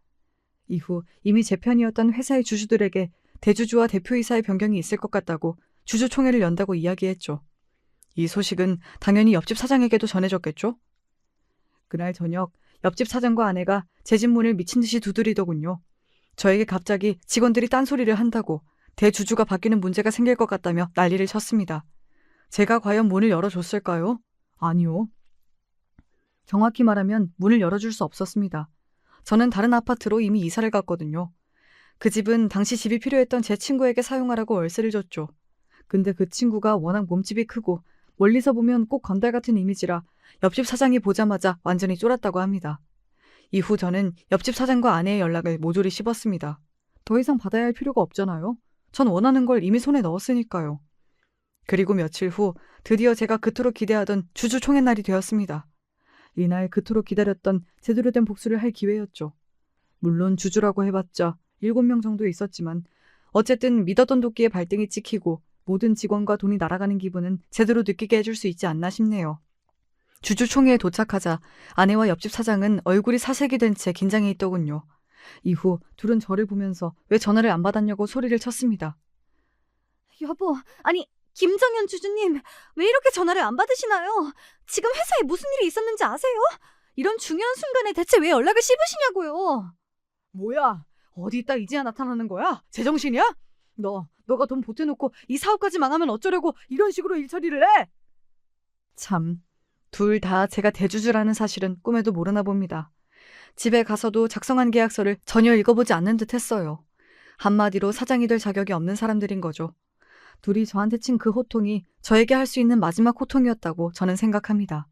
이후 이미 제 편이었던 회사의 주주들에게 대주주와 대표이사의 변경이 있을 것 같다고 주주총회를 연다고 이야기했죠. 이 소식은 당연히 옆집 사장에게도 전해졌겠죠? 그날 저녁 옆집 사장과 아내가 제 집 문을 미친 듯이 두드리더군요. 저에게 갑자기 직원들이 딴소리를 한다고 대주주가 바뀌는 문제가 생길 것 같다며 난리를 쳤습니다. 제가 과연 문을 열어줬을까요? 아니요. 정확히 말하면 문을 열어줄 수 없었습니다. 저는 다른 아파트로 이미 이사를 갔거든요. 그 집은 당시 집이 필요했던 제 친구에게 사용하라고 월세를 줬죠. 근데 그 친구가 워낙 몸집이 크고 멀리서 보면 꼭 건달 같은 이미지라 옆집 사장이 보자마자 완전히 쫄았다고 합니다. 이후 저는 옆집 사장과 아내의 연락을 모조리 씹었습니다. 더 이상 받아야 할 필요가 없잖아요. 전 원하는 걸 이미 손에 넣었으니까요. 그리고 며칠 후 드디어 제가 그토록 기대하던 주주총회 날이 되었습니다. 이날 그토록 기다렸던 제대로 된 복수를 할 기회였죠. 물론 주주라고 해봤자 7명 정도 있었지만 어쨌든 믿었던 도끼에 발등이 찍히고 모든 직원과 돈이 날아가는 기분은 제대로 느끼게 해줄 수 있지 않나 싶네요. 주주총회에 도착하자 아내와 옆집 사장은 얼굴이 사색이 된 채 긴장해 있더군요. 이후 둘은 저를 보면서 왜 전화를 안 받았냐고 소리를 쳤습니다. 여보, 아니 김정현 주주님, 왜 이렇게 전화를 안 받으시나요? 지금 회사에 무슨 일이 있었는지 아세요? 이런 중요한 순간에 대체 왜 연락을 씹으시냐고요. 뭐야? 어디 있다 이제야 나타나는 거야? 제정신이야? 너가 돈 보태놓고 이 사업까지 망하면 어쩌려고 이런 식으로 일처리를 해? 참, 둘 다 제가 대주주라는 사실은 꿈에도 모르나 봅니다. 집에 가서도 작성한 계약서를 전혀 읽어보지 않는 듯 했어요. 한마디로 사장이 될 자격이 없는 사람들인 거죠. 둘이 저한테 친 그 호통이 저에게 할 수 있는 마지막 호통이었다고 저는 생각합니다.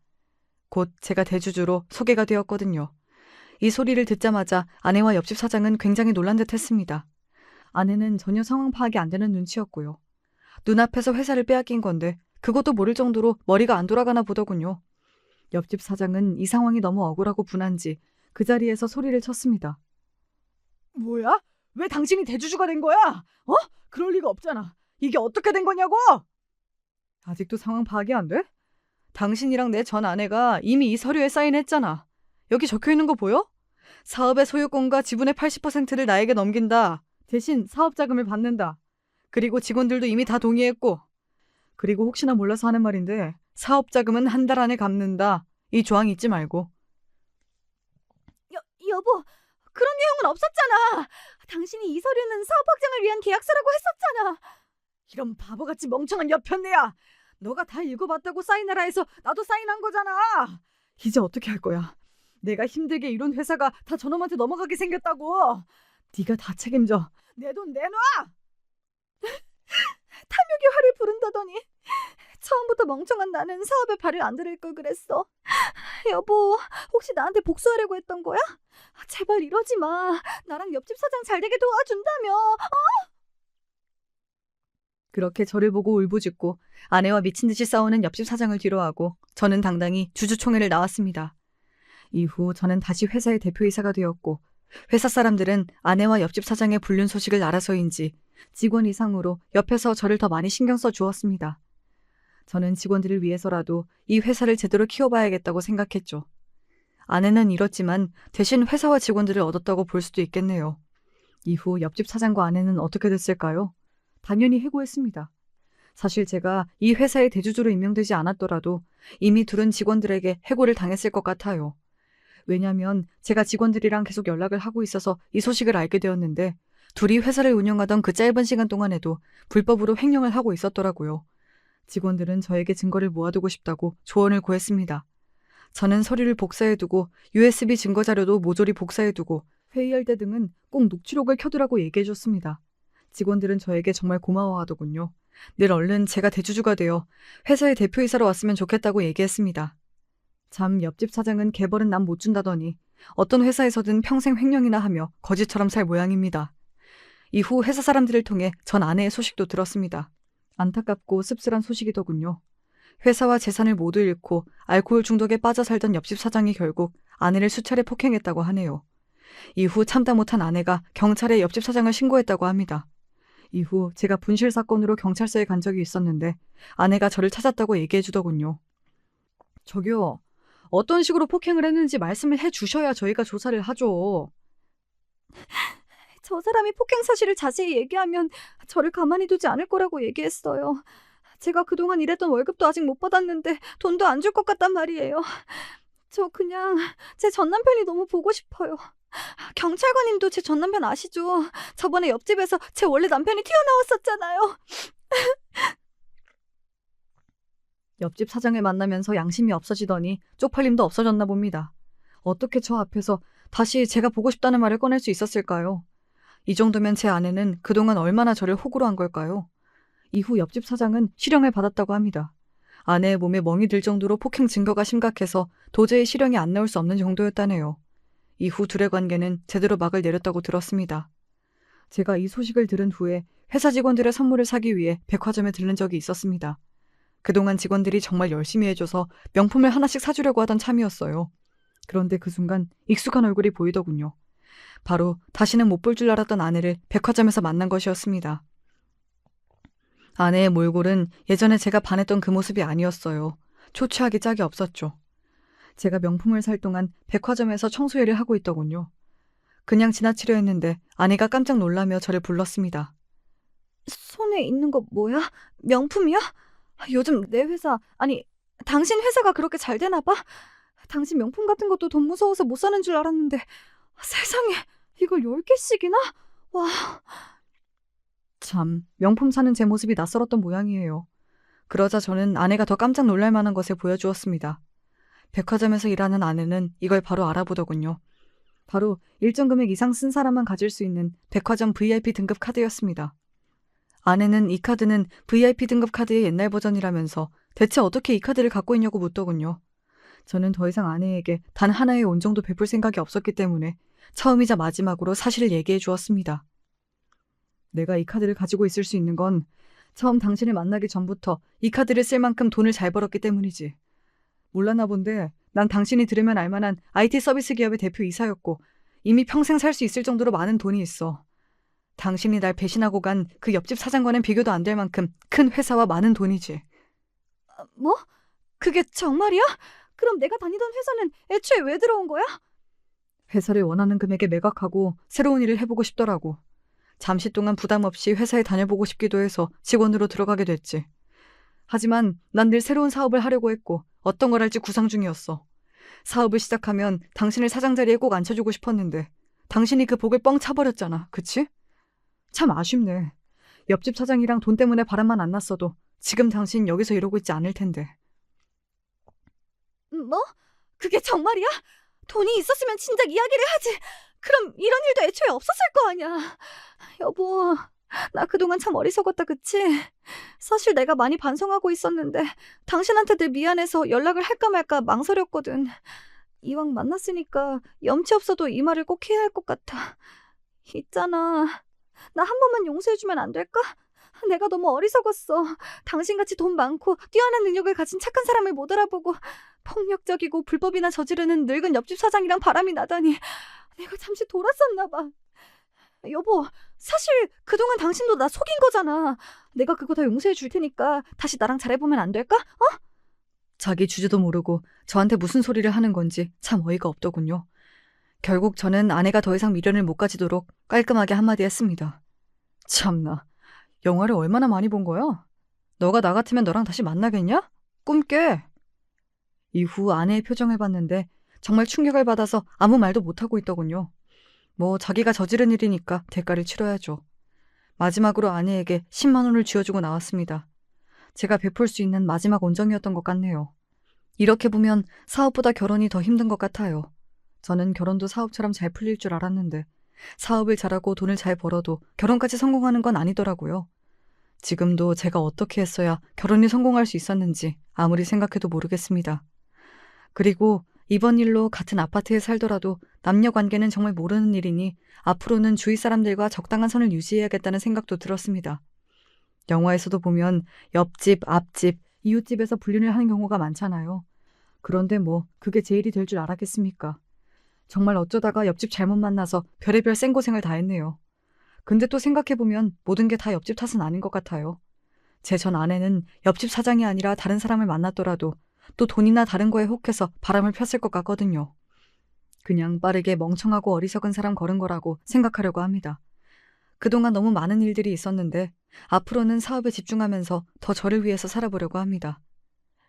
곧 제가 대주주로 소개가 되었거든요. 이 소리를 듣자마자 아내와 옆집 사장은 굉장히 놀란 듯 했습니다. 아내는 전혀 상황 파악이 안 되는 눈치였고요. 눈앞에서 회사를 빼앗긴 건데 그것도 모를 정도로 머리가 안 돌아가나 보더군요. 옆집 사장은 이 상황이 너무 억울하고 분한지 그 자리에서 소리를 쳤습니다. 뭐야? 왜 당신이 대주주가 된 거야? 어? 그럴 리가 없잖아. 이게 어떻게 된 거냐고? 아직도 상황 파악이 안 돼? 당신이랑 내 전 아내가 이미 이 서류에 사인했잖아. 여기 적혀 있는 거 보여? 사업의 소유권과 지분의 80%를 나에게 넘긴다. 대신 사업 자금을 받는다. 그리고 직원들도 이미 다 동의했고. 그리고 혹시나 몰라서 하는 말인데 사업 자금은 한 달 안에 갚는다. 이 조항 잊지 말고. 여보, 그런 내용은 없었잖아. 당신이 이 서류는 사업 확장을 위한 계약서라고 했었잖아. 이런 바보같이 멍청한 여편네야. 너가 다 읽어봤다고 사인하라 해서 나도 사인한 거잖아. 이제 어떻게 할 거야? 내가 힘들게 이룬 회사가 다 저놈한테 넘어가게 생겼다고. 네가 다 책임져. 내 돈 내놔. 탐욕이 화를 부른다더니 처음부터 멍청한 나는 사업에 발을 안 들일 걸 그랬어. 여보, 혹시 나한테 복수하려고 했던 거야? 제발 이러지 마. 나랑 옆집 사장 잘 되게 도와준다며. 그렇게 저를 보고 울부짖고 아내와 미친 듯이 싸우는 옆집 사장을 뒤로하고 저는 당당히 주주총회를 나왔습니다. 이후 저는 다시 회사의 대표이사가 되었고 회사 사람들은 아내와 옆집 사장의 불륜 소식을 알아서인지 직원 이상으로 옆에서 저를 더 많이 신경 써 주었습니다. 저는 직원들을 위해서라도 이 회사를 제대로 키워봐야겠다고 생각했죠. 아내는 잃었지만 대신 회사와 직원들을 얻었다고 볼 수도 있겠네요. 이후 옆집 사장과 아내는 어떻게 됐을까요? 당연히 해고했습니다. 사실 제가 이 회사의 대주주로 임명되지 않았더라도 이미 둘은 직원들에게 해고를 당했을 것 같아요. 왜냐하면 제가 직원들이랑 계속 연락을 하고 있어서 이 소식을 알게 되었는데 둘이 회사를 운영하던 그 짧은 시간 동안에도 불법으로 횡령을 하고 있었더라고요. 직원들은 저에게 증거를 모아두고 싶다고 조언을 구했습니다. 저는 서류를 복사해두고 USB 증거자료도 모조리 복사해두고 회의할 때 등은 꼭 녹취록을 켜두라고 얘기해줬습니다. 직원들은 저에게 정말 고마워하더군요. 늘 얼른 제가 대주주가 되어 회사의 대표이사로 왔으면 좋겠다고 얘기했습니다. 참 옆집 사장은 개벌은 남 못 준다더니 어떤 회사에서든 평생 횡령이나 하며 거지처럼 살 모양입니다. 이후 회사 사람들을 통해 전 아내의 소식도 들었습니다. 안타깝고 씁쓸한 소식이더군요. 회사와 재산을 모두 잃고 알코올 중독에 빠져 살던 옆집 사장이 결국 아내를 수차례 폭행했다고 하네요. 이후 참다 못한 아내가 경찰에 옆집 사장을 신고했다고 합니다. 이후 제가 분실 사건으로 경찰서에 간 적이 있었는데 아내가 저를 찾았다고 얘기해 주더군요. 저기요, 어떤 식으로 폭행을 했는지 말씀을 해 주셔야 저희가 조사를 하죠. 저 사람이 폭행 사실을 자세히 얘기하면 저를 가만히 두지 않을 거라고 얘기했어요. 제가 그동안 일했던 월급도 아직 못 받았는데 돈도 안 줄 것 같단 말이에요. 저 그냥 제 전남편이 너무 보고 싶어요. 경찰관님도 제 전남편 아시죠? 저번에 옆집에서 제 원래 남편이 튀어나왔었잖아요. 옆집 사장을 만나면서 양심이 없어지더니 쪽팔림도 없어졌나 봅니다. 어떻게 저 앞에서 다시 제가 보고 싶다는 말을 꺼낼 수 있었을까요? 이 정도면 제 아내는 그동안 얼마나 저를 호구로 한 걸까요? 이후 옆집 사장은 실형을 받았다고 합니다. 아내의 몸에 멍이 들 정도로 폭행 증거가 심각해서 도저히 실형이 안 나올 수 없는 정도였다네요. 이후 둘의 관계는 제대로 막을 내렸다고 들었습니다. 제가 이 소식을 들은 후에 회사 직원들의 선물을 사기 위해 백화점에 들른 적이 있었습니다. 그동안 직원들이 정말 열심히 해줘서 명품을 하나씩 사주려고 하던 참이었어요. 그런데 그 순간 익숙한 얼굴이 보이더군요. 바로 다시는 못 볼 줄 알았던 아내를 백화점에서 만난 것이었습니다. 아내의 몰골은 예전에 제가 반했던 그 모습이 아니었어요. 초췌하기 짝이 없었죠. 제가 명품을 살 동안 백화점에서 청소일을 하고 있더군요. 그냥 지나치려 했는데 아내가 깜짝 놀라며 저를 불렀습니다. 손에 있는 거 뭐야? 명품이야? 요즘 내 회사, 아니 당신 회사가 그렇게 잘 되나 봐? 당신 명품 같은 것도 돈 무서워서 못 사는 줄 알았는데 세상에 이걸 10개씩이나? 와. 참, 명품 사는 제 모습이 낯설었던 모양이에요. 그러자 저는 아내가 더 깜짝 놀랄 만한 것을 보여주었습니다. 백화점에서 일하는 아내는 이걸 바로 알아보더군요. 바로 일정 금액 이상 쓴 사람만 가질 수 있는 백화점 VIP 등급 카드였습니다. 아내는 이 카드는 VIP 등급 카드의 옛날 버전이라면서 대체 어떻게 이 카드를 갖고 있냐고 묻더군요. 저는 더 이상 아내에게 단 하나의 온정도 베풀 생각이 없었기 때문에 처음이자 마지막으로 사실을 얘기해 주었습니다. 내가 이 카드를 가지고 있을 수 있는 건 처음 당신을 만나기 전부터 이 카드를 쓸 만큼 돈을 잘 벌었기 때문이지. 몰랐나 본데 난 당신이 들으면 알만한 IT 서비스 기업의 대표이사였고 이미 평생 살 수 있을 정도로 많은 돈이 있어. 당신이 날 배신하고 간 그 옆집 사장과는 비교도 안 될 만큼 큰 회사와 많은 돈이지. 뭐? 그게 정말이야? 그럼 내가 다니던 회사는 애초에 왜 들어온 거야? 회사를 원하는 금액에 매각하고 새로운 일을 해보고 싶더라고. 잠시 동안 부담 없이 회사에 다녀보고 싶기도 해서 직원으로 들어가게 됐지. 하지만 난 늘 새로운 사업을 하려고 했고 어떤 걸 할지 구상 중이었어. 사업을 시작하면 당신을 사장 자리에 꼭 앉혀주고 싶었는데 당신이 그 복을 뻥 차버렸잖아. 그치? 참 아쉽네. 옆집 사장이랑 돈 때문에 바람만 안 났어도 지금 당신 여기서 이러고 있지 않을 텐데. 뭐? 그게 정말이야? 돈이 있었으면 진작 이야기를 하지. 그럼 이런 일도 애초에 없었을 거 아니야. 여보, 나 그동안 참 어리석었다, 그치? 사실 내가 많이 반성하고 있었는데 당신한테 늘 미안해서 연락을 할까 말까 망설였거든. 이왕 만났으니까 염치 없어도 이 말을 꼭 해야 할 것 같아. 있잖아. 나 한 번만 용서해주면 안 될까? 내가 너무 어리석었어. 당신같이 돈 많고 뛰어난 능력을 가진 착한 사람을 못 알아보고 폭력적이고 불법이나 저지르는 늙은 옆집 사장이랑 바람이 나다니 내가 잠시 돌았었나 봐. 여보, 사실 그동안 당신도 나 속인 거잖아. 내가 그거 다 용서해 줄 테니까 다시 나랑 잘해보면 안 될까? 자기 주제도 모르고 저한테 무슨 소리를 하는 건지 참 어이가 없더군요. 결국 저는 아내가 더 이상 미련을 못 가지도록 깔끔하게 한마디 했습니다. 참나, 영화를 얼마나 많이 본 거야? 너가 나 같으면 너랑 다시 만나겠냐? 꿈 깨. 이후 아내의 표정을 봤는데 정말 충격을 받아서 아무 말도 못하고 있더군요. 뭐 자기가 저지른 일이니까 대가를 치러야죠. 마지막으로 아내에게 10만 원을 쥐어주고 나왔습니다. 제가 베풀 수 있는 마지막 온정이었던 것 같네요. 이렇게 보면 사업보다 결혼이 더 힘든 것 같아요. 저는 결혼도 사업처럼 잘 풀릴 줄 알았는데 사업을 잘하고 돈을 잘 벌어도 결혼까지 성공하는 건 아니더라고요. 지금도 제가 어떻게 했어야 결혼이 성공할 수 있었는지 아무리 생각해도 모르겠습니다. 그리고 이번 일로 같은 아파트에 살더라도 남녀 관계는 정말 모르는 일이니 앞으로는 주위 사람들과 적당한 선을 유지해야겠다는 생각도 들었습니다. 영화에서도 보면 옆집, 앞집, 이웃집에서 불륜을 하는 경우가 많잖아요. 그런데 뭐 그게 제 일이 될 줄 알았겠습니까? 정말 어쩌다가 옆집 잘못 만나서 별의별 생고생을 다 했네요. 근데 또 생각해보면 모든 게 다 옆집 탓은 아닌 것 같아요. 제 전 아내는 옆집 사장이 아니라 다른 사람을 만났더라도 또 돈이나 다른 거에 혹해서 바람을 폈을 것 같거든요. 그냥 빠르게 멍청하고 어리석은 사람 걸은 거라고 생각하려고 합니다. 그동안 너무 많은 일들이 있었는데 앞으로는 사업에 집중하면서 더 저를 위해서 살아보려고 합니다.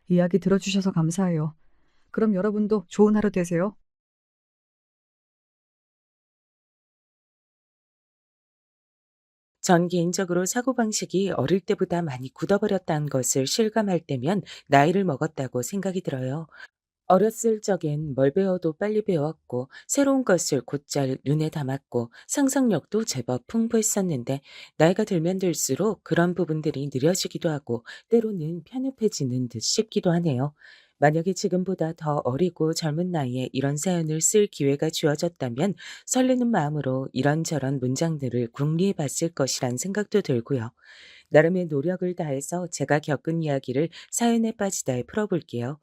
이야기 들어주셔서 감사해요. 그럼 여러분도 좋은 하루 되세요. 전 개인적으로 사고방식이 어릴 때보다 많이 굳어버렸다는 것을 실감할 때면 나이를 먹었다고 생각이 들어요. 어렸을 적엔 뭘 배워도 빨리 배웠고 새로운 것을 곧잘 눈에 담았고 상상력도 제법 풍부했었는데 나이가 들면 들수록 그런 부분들이 느려지기도 하고 때로는 편협해지는 듯 싶기도 하네요. 만약에 지금보다 더 어리고 젊은 나이에 이런 사연을 쓸 기회가 주어졌다면 설레는 마음으로 이런저런 문장들을 궁리해 봤을 것이란 생각도 들고요. 나름의 노력을 다해서 제가 겪은 이야기를 사연에 빠지다 풀어볼게요.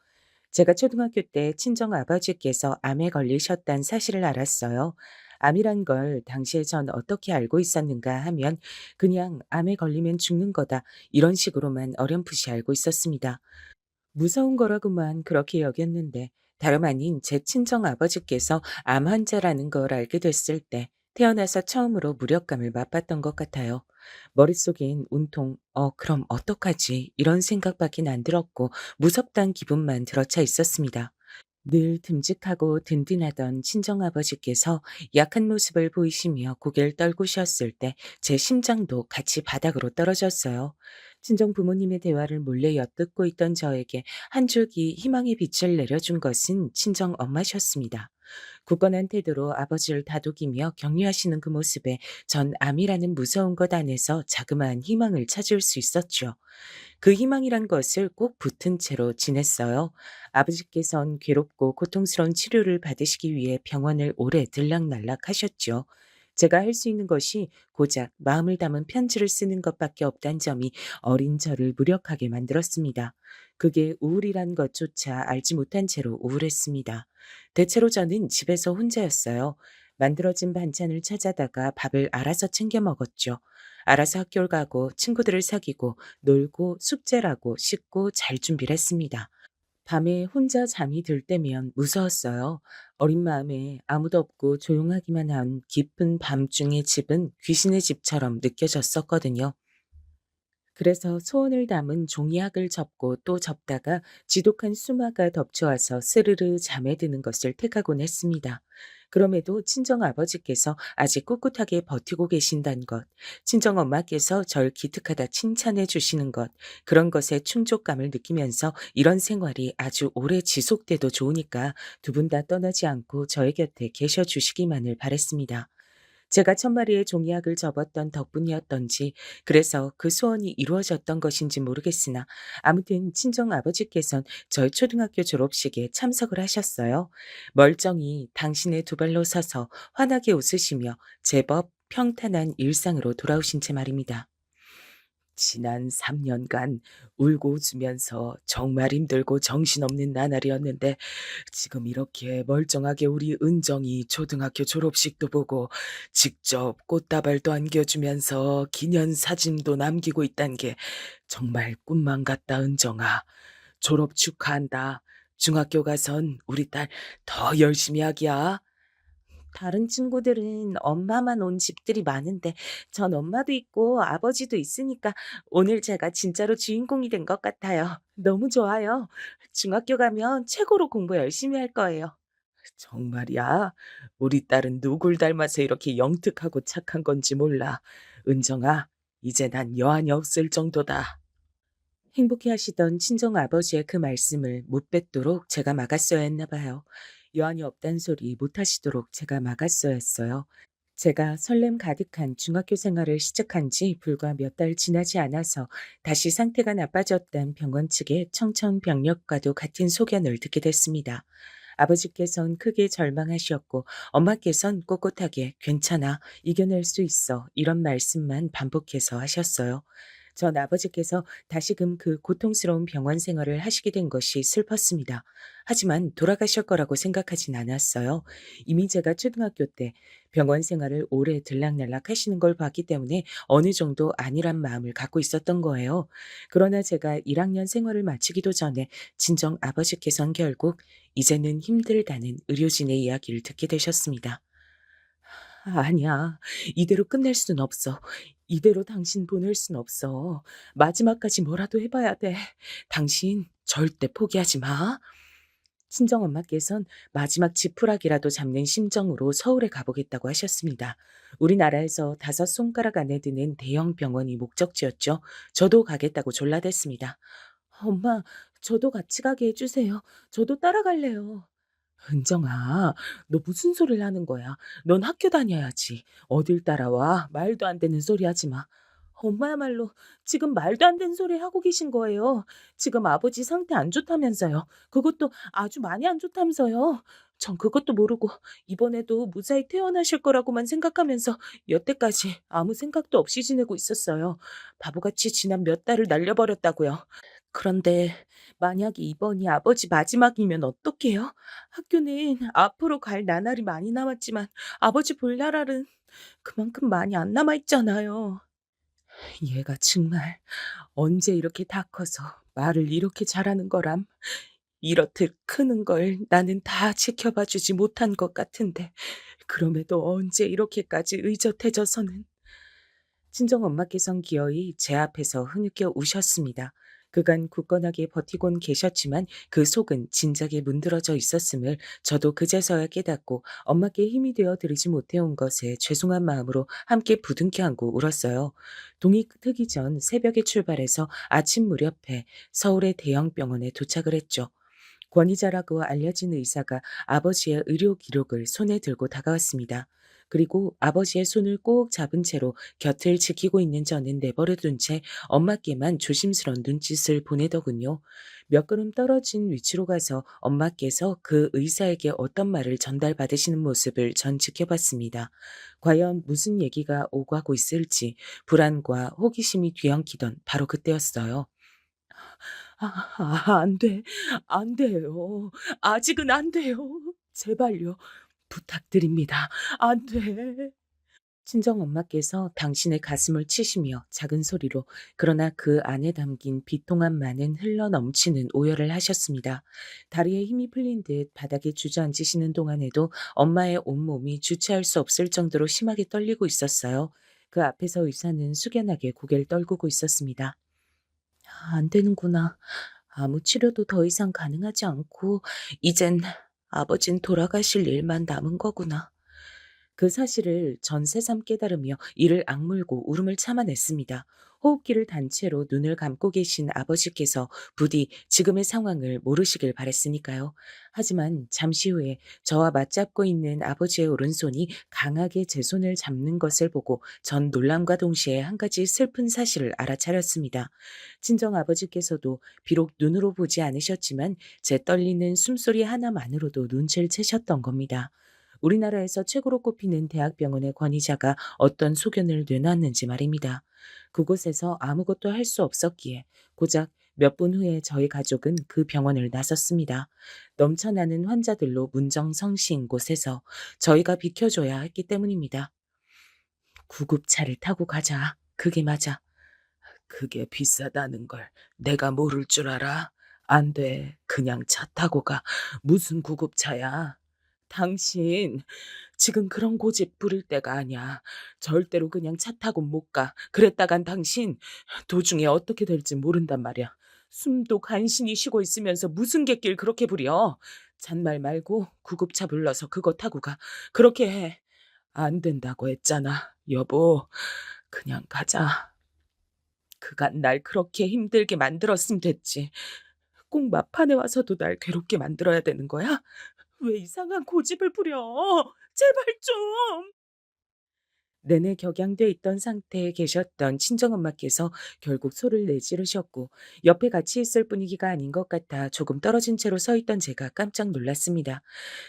제가 초등학교 때 친정 아버지께서 암에 걸리셨다는 사실을 알았어요. 암이란 걸 당시에 전 어떻게 알고 있었는가 하면 그냥 암에 걸리면 죽는 거다 이런 식으로만 어렴풋이 알고 있었습니다. 무서운 거라고만 그렇게 여겼는데 다름 아닌 제 친정 아버지께서 암 환자라는 걸 알게 됐을 때 태어나서 처음으로 무력감을 맛봤던 것 같아요. 머릿속엔 온통 그럼 어떡하지 이런 생각밖에 안 들었고 무섭단 기분만 들어차 있었습니다. 늘 듬직하고 든든하던 친정아버지께서 약한 모습을 보이시며 고개를 떨구셨을 때 제 심장도 같이 바닥으로 떨어졌어요. 친정 부모님의 대화를 몰래 엿듣고 있던 저에게 한 줄기 희망의 빛을 내려준 것은 친정 엄마셨습니다. 굳건한 태도로 아버지를 다독이며 격려하시는 그 모습에 전 암이라는 무서운 것 안에서 자그마한 희망을 찾을 수 있었죠. 그 희망이란 것을 꼭 붙은 채로 지냈어요. 아버지께선 괴롭고 고통스러운 치료를 받으시기 위해 병원을 오래 들락날락 하셨죠. 제가 할 수 있는 것이 고작 마음을 담은 편지를 쓰는 것밖에 없다는 점이 어린 저를 무력하게 만들었습니다. 그게 우울이란 것조차 알지 못한 채로 우울했습니다. 대체로 저는 집에서 혼자였어요. 만들어진 반찬을 찾아다가 밥을 알아서 챙겨 먹었죠. 알아서 학교를 가고 친구들을 사귀고 놀고 숙제라고 씻고 잘 준비를 했습니다. 밤에 혼자 잠이 들 때면 무서웠어요. 어린 마음에 아무도 없고 조용하기만 한 깊은 밤중의 집은 귀신의 집처럼 느껴졌었거든요. 그래서 소원을 담은 종이학을 접고 또 접다가 지독한 수마가 덮쳐와서 스르르 잠에 드는 것을 택하곤 했습니다. 그럼에도 친정아버지께서 아직 꿋꿋하게 버티고 계신다는 것, 친정엄마께서 절 기특하다 칭찬해 주시는 것, 그런 것에 충족감을 느끼면서 이런 생활이 아주 오래 지속돼도 좋으니까 두 분 다 떠나지 않고 저의 곁에 계셔 주시기만을 바랬습니다. 제가 천마리의 종이학을 접었던 덕분이었던지 그래서 그 소원이 이루어졌던 것인지 모르겠으나 아무튼 친정아버지께선 저희 초등학교 졸업식에 참석을 하셨어요. 멀쩡히 당신의 두 발로 서서 환하게 웃으시며 제법 평탄한 일상으로 돌아오신 채 말입니다. 지난 3년간 울고 웃으면서 정말 힘들고 정신없는 나날이었는데 지금 이렇게 멀쩡하게 우리 은정이 초등학교 졸업식도 보고 직접 꽃다발도 안겨주면서 기념사진도 남기고 있단 게 정말 꿈만 같다, 은정아. 졸업 축하한다. 중학교 가선 우리 딸 더 열심히 하기야. 다른 친구들은 엄마만 온 집들이 많은데 전 엄마도 있고 아버지도 있으니까 오늘 제가 진짜로 주인공이 된 것 같아요. 너무 좋아요. 중학교 가면 최고로 공부 열심히 할 거예요. 정말이야? 우리 딸은 누굴 닮아서 이렇게 영특하고 착한 건지 몰라. 은정아, 이제 난 여한이 없을 정도다. 행복해 하시던 친정 아버지의 그 말씀을 못 뱉도록 제가 막았어야 했나 봐요. 여한이 없단 소리 못 하시도록 제가 막았어야 했어요. 제가 설렘 가득한 중학교 생활을 시작한 지 불과 몇 달 지나지 않아서 다시 상태가 나빠졌단 병원 측의 청천벽력과도 같은 소견을 듣게 됐습니다. 아버지께선 크게 절망하셨고 엄마께선 꼿꼿하게 괜찮아, 이겨낼 수 있어 이런 말씀만 반복해서 하셨어요. 전 아버지께서 다시금 그 고통스러운 병원 생활을 하시게 된 것이 슬펐습니다. 하지만 돌아가실 거라고 생각하진 않았어요. 이미 제가 초등학교 때 병원 생활을 오래 들락날락 하시는 걸 봤기 때문에 어느 정도 안일한 마음을 갖고 있었던 거예요. 그러나 제가 1학년 생활을 마치기도 전에 친정 아버지께선 결국 이제는 힘들다는 의료진의 이야기를 듣게 되셨습니다. 아니야. 이대로 끝낼 순 없어. 이대로 당신 보낼 순 없어. 마지막까지 뭐라도 해봐야 돼. 당신 절대 포기하지 마. 친정엄마께선 마지막 지푸라기라도 잡는 심정으로 서울에 가보겠다고 하셨습니다. 우리나라에서 5손가락 안에 드는 대형 병원이 목적지였죠. 저도 가겠다고 졸라댔습니다. 엄마, 저도 같이 가게 해주세요. 저도 따라갈래요. 은정아, 너 무슨 소리를 하는 거야? 넌 학교 다녀야지. 어딜 따라와? 말도 안 되는 소리 하지 마. 엄마야말로 지금 말도 안 되는 소리 하고 계신 거예요. 지금 아버지 상태 안 좋다면서요. 그것도 아주 많이 안 좋다면서요. 전 그것도 모르고 이번에도 무사히 퇴원하실 거라고만 생각하면서 여태까지 아무 생각도 없이 지내고 있었어요. 바보같이 지난 몇 달을 날려버렸다고요. 그런데 만약에 이번이 아버지 마지막이면 어떡해요? 학교는 앞으로 갈 나날이 많이 남았지만 아버지 볼 나날은 그만큼 많이 안 남아 있잖아요. 얘가 정말 언제 이렇게 다 커서 말을 이렇게 잘하는 거람. 이렇듯 크는 걸 나는 다 지켜봐 주지 못한 것 같은데 그럼에도 언제 이렇게까지 의젓해져서는. 친정엄마께선 기어이 제 앞에서 흐느껴 우셨습니다. 그간 굳건하게 버티곤 계셨지만 그 속은 진작에 문드러져 있었음을 저도 그제서야 깨닫고 엄마께 힘이 되어 드리지 못해온 것에 죄송한 마음으로 함께 부둥켜 안고 울었어요. 동이 트기 전 새벽에 출발해서 아침 무렵에 서울의 대형 병원에 도착을 했죠. 권위자라고 알려진 의사가 아버지의 의료 기록을 손에 들고 다가왔습니다. 그리고 아버지의 손을 꼭 잡은 채로 곁을 지키고 있는 저는 내버려둔 채 엄마께만 조심스런 눈짓을 보내더군요. 몇 걸음 떨어진 위치로 가서 엄마께서 그 의사에게 어떤 말을 전달받으시는 모습을 전 지켜봤습니다. 과연 무슨 얘기가 오가고 있을지 불안과 호기심이 뒤엉키던 바로 그때였어요. 안 돼. 안 돼요. 아직은 안 돼요. 제발요. 부탁드립니다. 안 돼. 친정엄마께서 당신의 가슴을 치시며 작은 소리로 그러나 그 안에 담긴 비통함만은 흘러넘치는 오열을 하셨습니다. 다리에 힘이 풀린 듯 바닥에 주저앉으시는 동안에도 엄마의 온몸이 주체할 수 없을 정도로 심하게 떨리고 있었어요. 그 앞에서 의사는 숙연하게 고개를 떨구고 있었습니다. 안 되는구나. 아무 치료도 더 이상 가능하지 않고 이젠 아버진 돌아가실 일만 남은 거구나. 그 사실을 전 새삼 깨달으며 이를 악물고 울음을 참아냈습니다. 호흡기를 단 채로 눈을 감고 계신 아버지께서 부디 지금의 상황을 모르시길 바랬으니까요. 하지만 잠시 후에 저와 맞잡고 있는 아버지의 오른손이 강하게 제 손을 잡는 것을 보고 전 놀람과 동시에 한 가지 슬픈 사실을 알아차렸습니다. 친정 아버지께서도 비록 눈으로 보지 않으셨지만 제 떨리는 숨소리 하나만으로도 눈치를 채셨던 겁니다. 우리나라에서 최고로 꼽히는 대학병원의 권위자가 어떤 소견을 내놨는지 말입니다. 그곳에서 아무것도 할 수 없었기에 고작 몇 분 후에 저희 가족은 그 병원을 나섰습니다. 넘쳐나는 환자들로 문정성시인 곳에서 저희가 비켜줘야 했기 때문입니다. 구급차를 타고 가자. 그게 맞아. 그게 비싸다는 걸 내가 모를 줄 알아? 안 돼. 그냥 차 타고 가. 무슨 구급차야? 당신 지금 그런 고집 부릴 때가 아니야. 절대로 그냥 차 타고 못 가. 그랬다간 당신 도중에 어떻게 될지 모른단 말이야. 숨도 간신히 쉬고 있으면서 무슨 객길 그렇게 부려. 잔말 말고 구급차 불러서 그거 타고 가. 그렇게 해. 안 된다고 했잖아. 여보, 그냥 가자. 그간 날 그렇게 힘들게 만들었으면 됐지. 꼭 막판에 와서도 날 괴롭게 만들어야 되는 거야? 왜 이상한 고집을 부려? 제발 좀. 내내 격양돼 있던 상태에 계셨던 친정엄마께서 결국 소를 내지르셨고 옆에 같이 있을 분위기가 아닌 것 같아 조금 떨어진 채로 서 있던 제가 깜짝 놀랐습니다.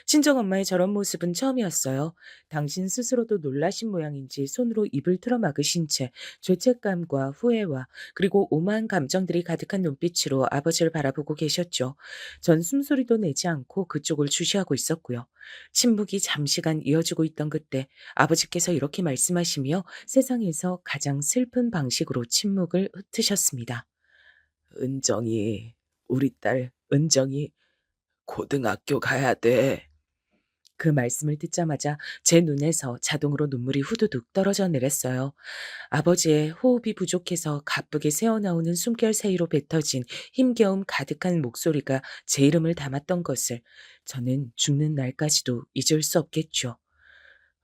친정엄마의 저런 모습은 처음이었어요. 당신 스스로도 놀라신 모양인지 손으로 입을 틀어 막으신 채 죄책감과 후회와 그리고 오만 감정들이 가득한 눈빛으로 아버지를 바라보고 계셨죠. 전 숨소리도 내지 않고 그쪽을 주시하고 있었고요. 침묵이 잠시간 이어지고 있던 그때 아버지께서 이렇게 말씀하시며 세상에서 가장 슬픈 방식으로 침묵을 흩으셨습니다. 은정이, 우리 딸 은정이 고등학교 가야 돼. 그 말씀을 듣자마자 제 눈에서 자동으로 눈물이 후두둑 떨어져 내렸어요. 아버지의 호흡이 부족해서 가쁘게 새어나오는 숨결 사이로 뱉어진 힘겨움 가득한 목소리가 제 이름을 담았던 것을 저는 죽는 날까지도 잊을 수 없겠죠.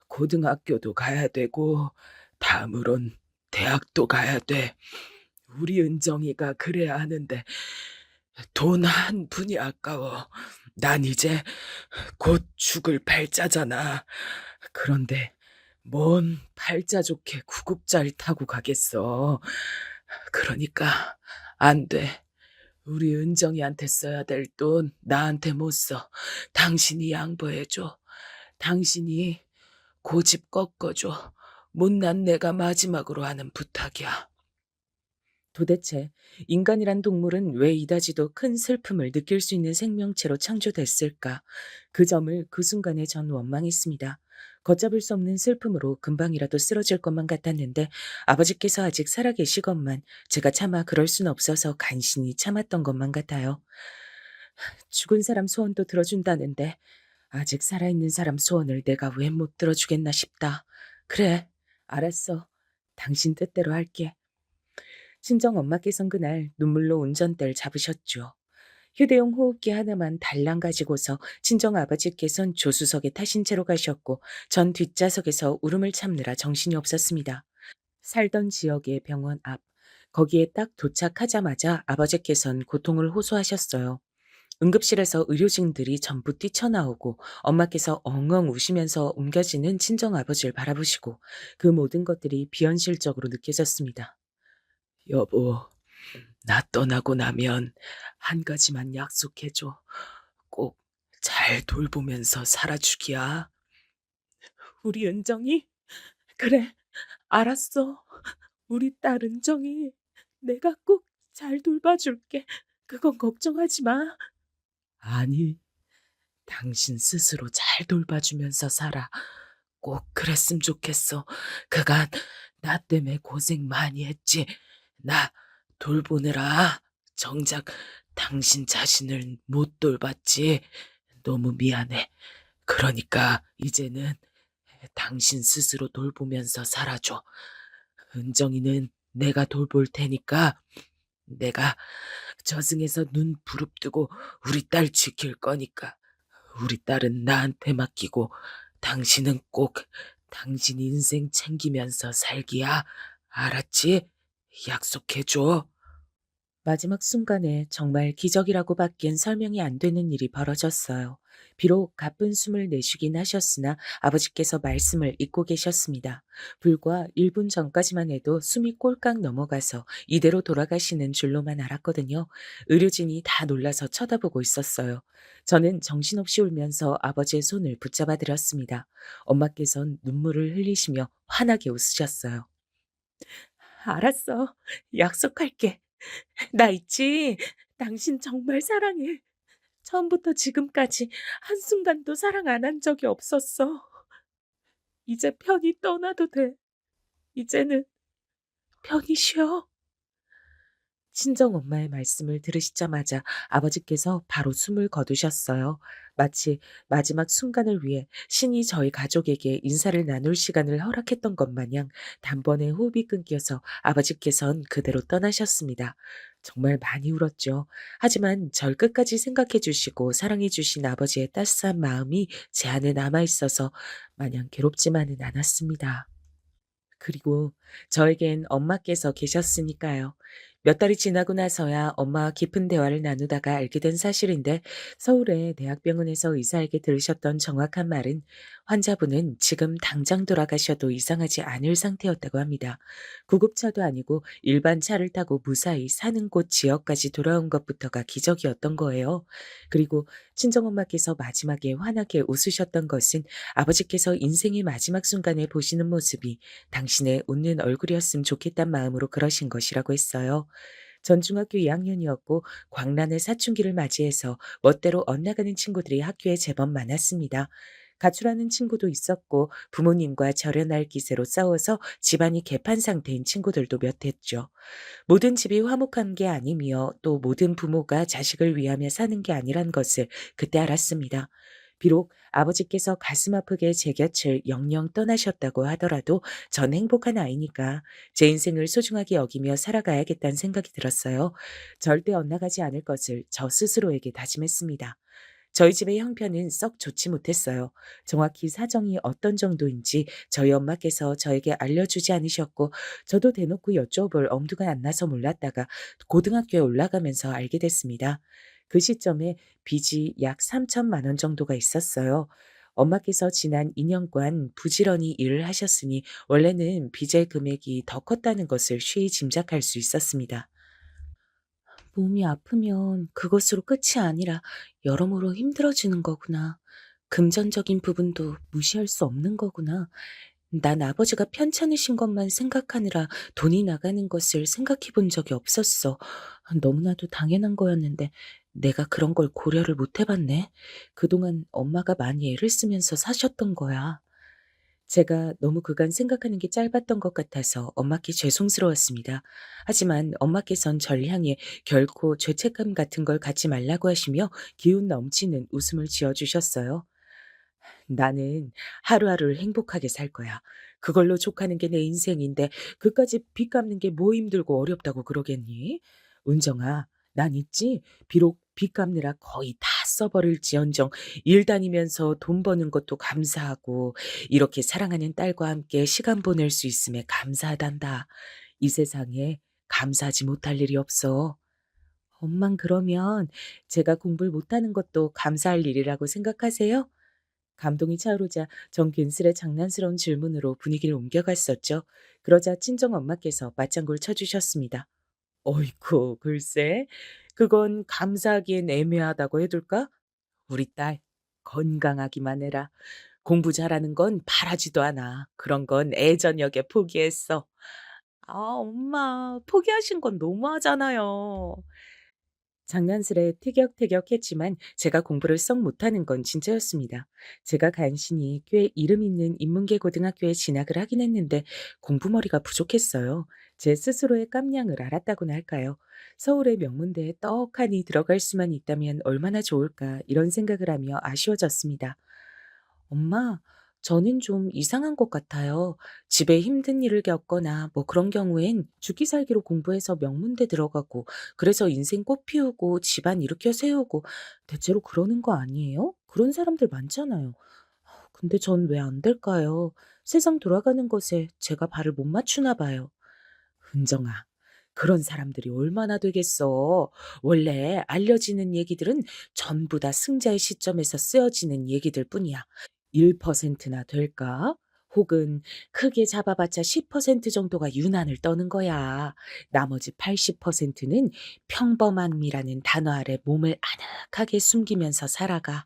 고등학교도 가야 되고 다음으론 대학도 가야 돼. 우리 은정이가 그래야 하는데 돈 한 푼이 아까워. 난 이제 곧 죽을 팔자잖아. 그런데 뭔 팔자 좋게 구급차를 타고 가겠어. 그러니까 안 돼. 우리 은정이한테 써야 될 돈 나한테 못 써. 당신이 양보해줘. 당신이 고집 꺾어줘. 못난 내가 마지막으로 하는 부탁이야. 도대체 인간이란 동물은 왜 이다지도 큰 슬픔을 느낄 수 있는 생명체로 창조됐을까? 그 점을 그 순간에 전 원망했습니다. 걷잡을 수 없는 슬픔으로 금방이라도 쓰러질 것만 같았는데 아버지께서 아직 살아계시건만 제가 차마 그럴 순 없어서 간신히 참았던 것만 같아요. 죽은 사람 소원도 들어준다는데 아직 살아있는 사람 소원을 내가 왜 못 들어주겠나 싶다. 그래, 알았어. 당신 뜻대로 할게. 친정 엄마께선 그날 눈물로 운전대를 잡으셨죠. 휴대용 호흡기 하나만 달랑 가지고서 친정 아버지께선 조수석에 타신 채로 가셨고 전 뒷좌석에서 울음을 참느라 정신이 없었습니다. 살던 지역의 병원 앞, 거기에 딱 도착하자마자 아버지께선 고통을 호소하셨어요. 응급실에서 의료진들이 전부 뛰쳐나오고 엄마께서 엉엉 우시면서 옮겨지는 친정아버지를 바라보시고 그 모든 것들이 비현실적으로 느껴졌습니다. 여보, 나 떠나고 나면 한 가지만 약속해줘. 꼭 잘 돌보면서 살아주기야. 우리 은정이? 그래, 알았어. 우리 딸 은정이 내가 꼭 잘 돌봐줄게. 그건 걱정하지 마. 아니, 당신 스스로 잘 돌봐주면서 살아. 꼭 그랬으면 좋겠어. 그간 나 때문에 고생 많이 했지. 나 돌보느라 정작 당신 자신을 못 돌봤지. 너무 미안해. 그러니까 이제는 당신 스스로 돌보면서 살아줘. 은정이는 내가 돌볼 테니까 내가 저승에서 눈 부릅뜨고 우리 딸 지킬 거니까 우리 딸은 나한테 맡기고 당신은 꼭 당신 인생 챙기면서 살기야. 알았지? 약속해줘. 마지막 순간에 정말 기적이라고 밖엔 설명이 안 되는 일이 벌어졌어요. 비록 가쁜 숨을 내쉬긴 하셨으나 아버지께서 말씀을 잊고 계셨습니다. 불과 1분 전까지만 해도 숨이 꼴깍 넘어가서 이대로 돌아가시는 줄로만 알았거든요. 의료진이 다 놀라서 쳐다보고 있었어요. 저는 정신없이 울면서 아버지의 손을 붙잡아 드렸습니다. 엄마께선 눈물을 흘리시며 환하게 웃으셨어요. 알았어. 약속할게. 나 있지? 당신 정말 사랑해. 처음부터 지금까지 한순간도 사랑 안 한 적이 없었어. 이제 편히 떠나도 돼. 이제는 편히 쉬어. 친정엄마의 말씀을 들으시자마자 아버지께서 바로 숨을 거두셨어요. 마치 마지막 순간을 위해 신이 저희 가족에게 인사를 나눌 시간을 허락했던 것 마냥 단번에 호흡이 끊겨서 아버지께선 그대로 떠나셨습니다. 정말 많이 울었죠. 하지만 절 끝까지 생각해 주시고 사랑해 주신 아버지의 따스한 마음이 제 안에 남아 있어서 마냥 괴롭지만은 않았습니다. 그리고 저에겐 엄마께서 계셨으니까요. 몇 달이 지나고 나서야 엄마와 깊은 대화를 나누다가 알게 된 사실인데 서울의 대학병원에서 의사에게 들으셨던 정확한 말은 환자분은 지금 당장 돌아가셔도 이상하지 않을 상태였다고 합니다. 구급차도 아니고 일반 차를 타고 무사히 사는 곳 지역까지 돌아온 것부터가 기적이었던 거예요. 그리고 친정엄마께서 마지막에 환하게 웃으셨던 것은 아버지께서 인생의 마지막 순간에 보시는 모습이 당신의 웃는 얼굴이었으면 좋겠단 마음으로 그러신 것이라고 했어요. 전 중학교 2학년이었고 광란의 사춘기를 맞이해서 멋대로 엇나가는 친구들이 학교에 제법 많았습니다. 가출하는 친구도 있었고 부모님과 절연할 기세로 싸워서 집안이 개판 상태인 친구들도 몇 했죠. 모든 집이 화목한 게 아니며 또 모든 부모가 자식을 위하며 사는 게 아니란 것을 그때 알았습니다. 비록 아버지께서 가슴 아프게 제 곁을 영영 떠나셨다고 하더라도 전 행복한 아이니까 제 인생을 소중하게 여기며 살아가야겠다는 생각이 들었어요. 절대 엇나가지 않을 것을 저 스스로에게 다짐했습니다. 저희 집의 형편은 썩 좋지 못했어요. 정확히 사정이 어떤 정도인지 저희 엄마께서 저에게 알려주지 않으셨고 저도 대놓고 여쭤볼 엄두가 안 나서 몰랐다가 고등학교에 올라가면서 알게 됐습니다. 그 시점에 빚이 약 3천만 원 정도가 있었어요. 엄마께서 지난 2년간 부지런히 일을 하셨으니 원래는 빚의 금액이 더 컸다는 것을 쉬이 짐작할 수 있었습니다. 몸이 아프면 그것으로 끝이 아니라 여러모로 힘들어지는 거구나. 금전적인 부분도 무시할 수 없는 거구나. 난 아버지가 편찮으신 것만 생각하느라 돈이 나가는 것을 생각해 본 적이 없었어. 너무나도 당연한 거였는데 내가 그런 걸 고려를 못 해봤네. 그동안 엄마가 많이 애를 쓰면서 사셨던 거야. 제가 너무 그간 생각하는 게 짧았던 것 같아서 엄마께 죄송스러웠습니다. 하지만 엄마께선 절 향해 결코 죄책감 같은 걸 갖지 말라고 하시며 기운 넘치는 웃음을 지어주셨어요. 나는 하루하루를 행복하게 살 거야. 그걸로 족하는 게 내 인생인데 그까지 빚 갚는 게 뭐 힘들고 어렵다고 그러겠니? 은정아, 난 있지. 비록 빚 갚느라 거의 다 써버릴지언정 일 다니면서 돈 버는 것도 감사하고 이렇게 사랑하는 딸과 함께 시간 보낼 수 있음에 감사하단다. 이 세상에 감사하지 못할 일이 없어. 엄만 그러면 제가 공부를 못하는 것도 감사할 일이라고 생각하세요? 감동이 차오르자 전 괜스레 장난스러운 질문으로 분위기를 옮겨갔었죠. 그러자 친정 엄마께서 맞장구를 쳐주셨습니다. 어이쿠, 글쎄, 그건 감사하기엔 애매하다고 해둘까? 우리 딸, 건강하기만 해라. 공부 잘하는 건 바라지도 않아. 그런 건 애저녁에 포기했어. 아, 엄마, 포기하신 건 너무하잖아요. 장난스레 티격태격했지만 제가 공부를 썩 못하는 건 진짜였습니다. 제가 간신히 꽤 이름 있는 인문계 고등학교에 진학을 하긴 했는데 공부머리가 부족했어요. 제 스스로의 깜냥을 알았다고나 할까요? 서울의 명문대에 떡하니 들어갈 수만 있다면 얼마나 좋을까 이런 생각을 하며 아쉬워졌습니다. 엄마, 저는 좀 이상한 것 같아요. 집에 힘든 일을 겪거나 뭐 그런 경우엔 죽기 살기로 공부해서 명문대 들어가고, 그래서 인생 꽃 피우고 집안 일으켜 세우고, 대체로 그러는 거 아니에요? 그런 사람들 많잖아요. 근데 전 왜 안 될까요? 세상 돌아가는 것에 제가 발을 못 맞추나 봐요. 은정아, 그런 사람들이 얼마나 되겠어. 원래 알려지는 얘기들은 전부 다 승자의 시점에서 쓰여지는 얘기들 뿐이야. 1%나 될까? 혹은 크게 잡아봤자 10% 정도가 유난을 떠는 거야. 나머지 80%는 평범함이라는 단어 아래 몸을 아늑하게 숨기면서 살아가.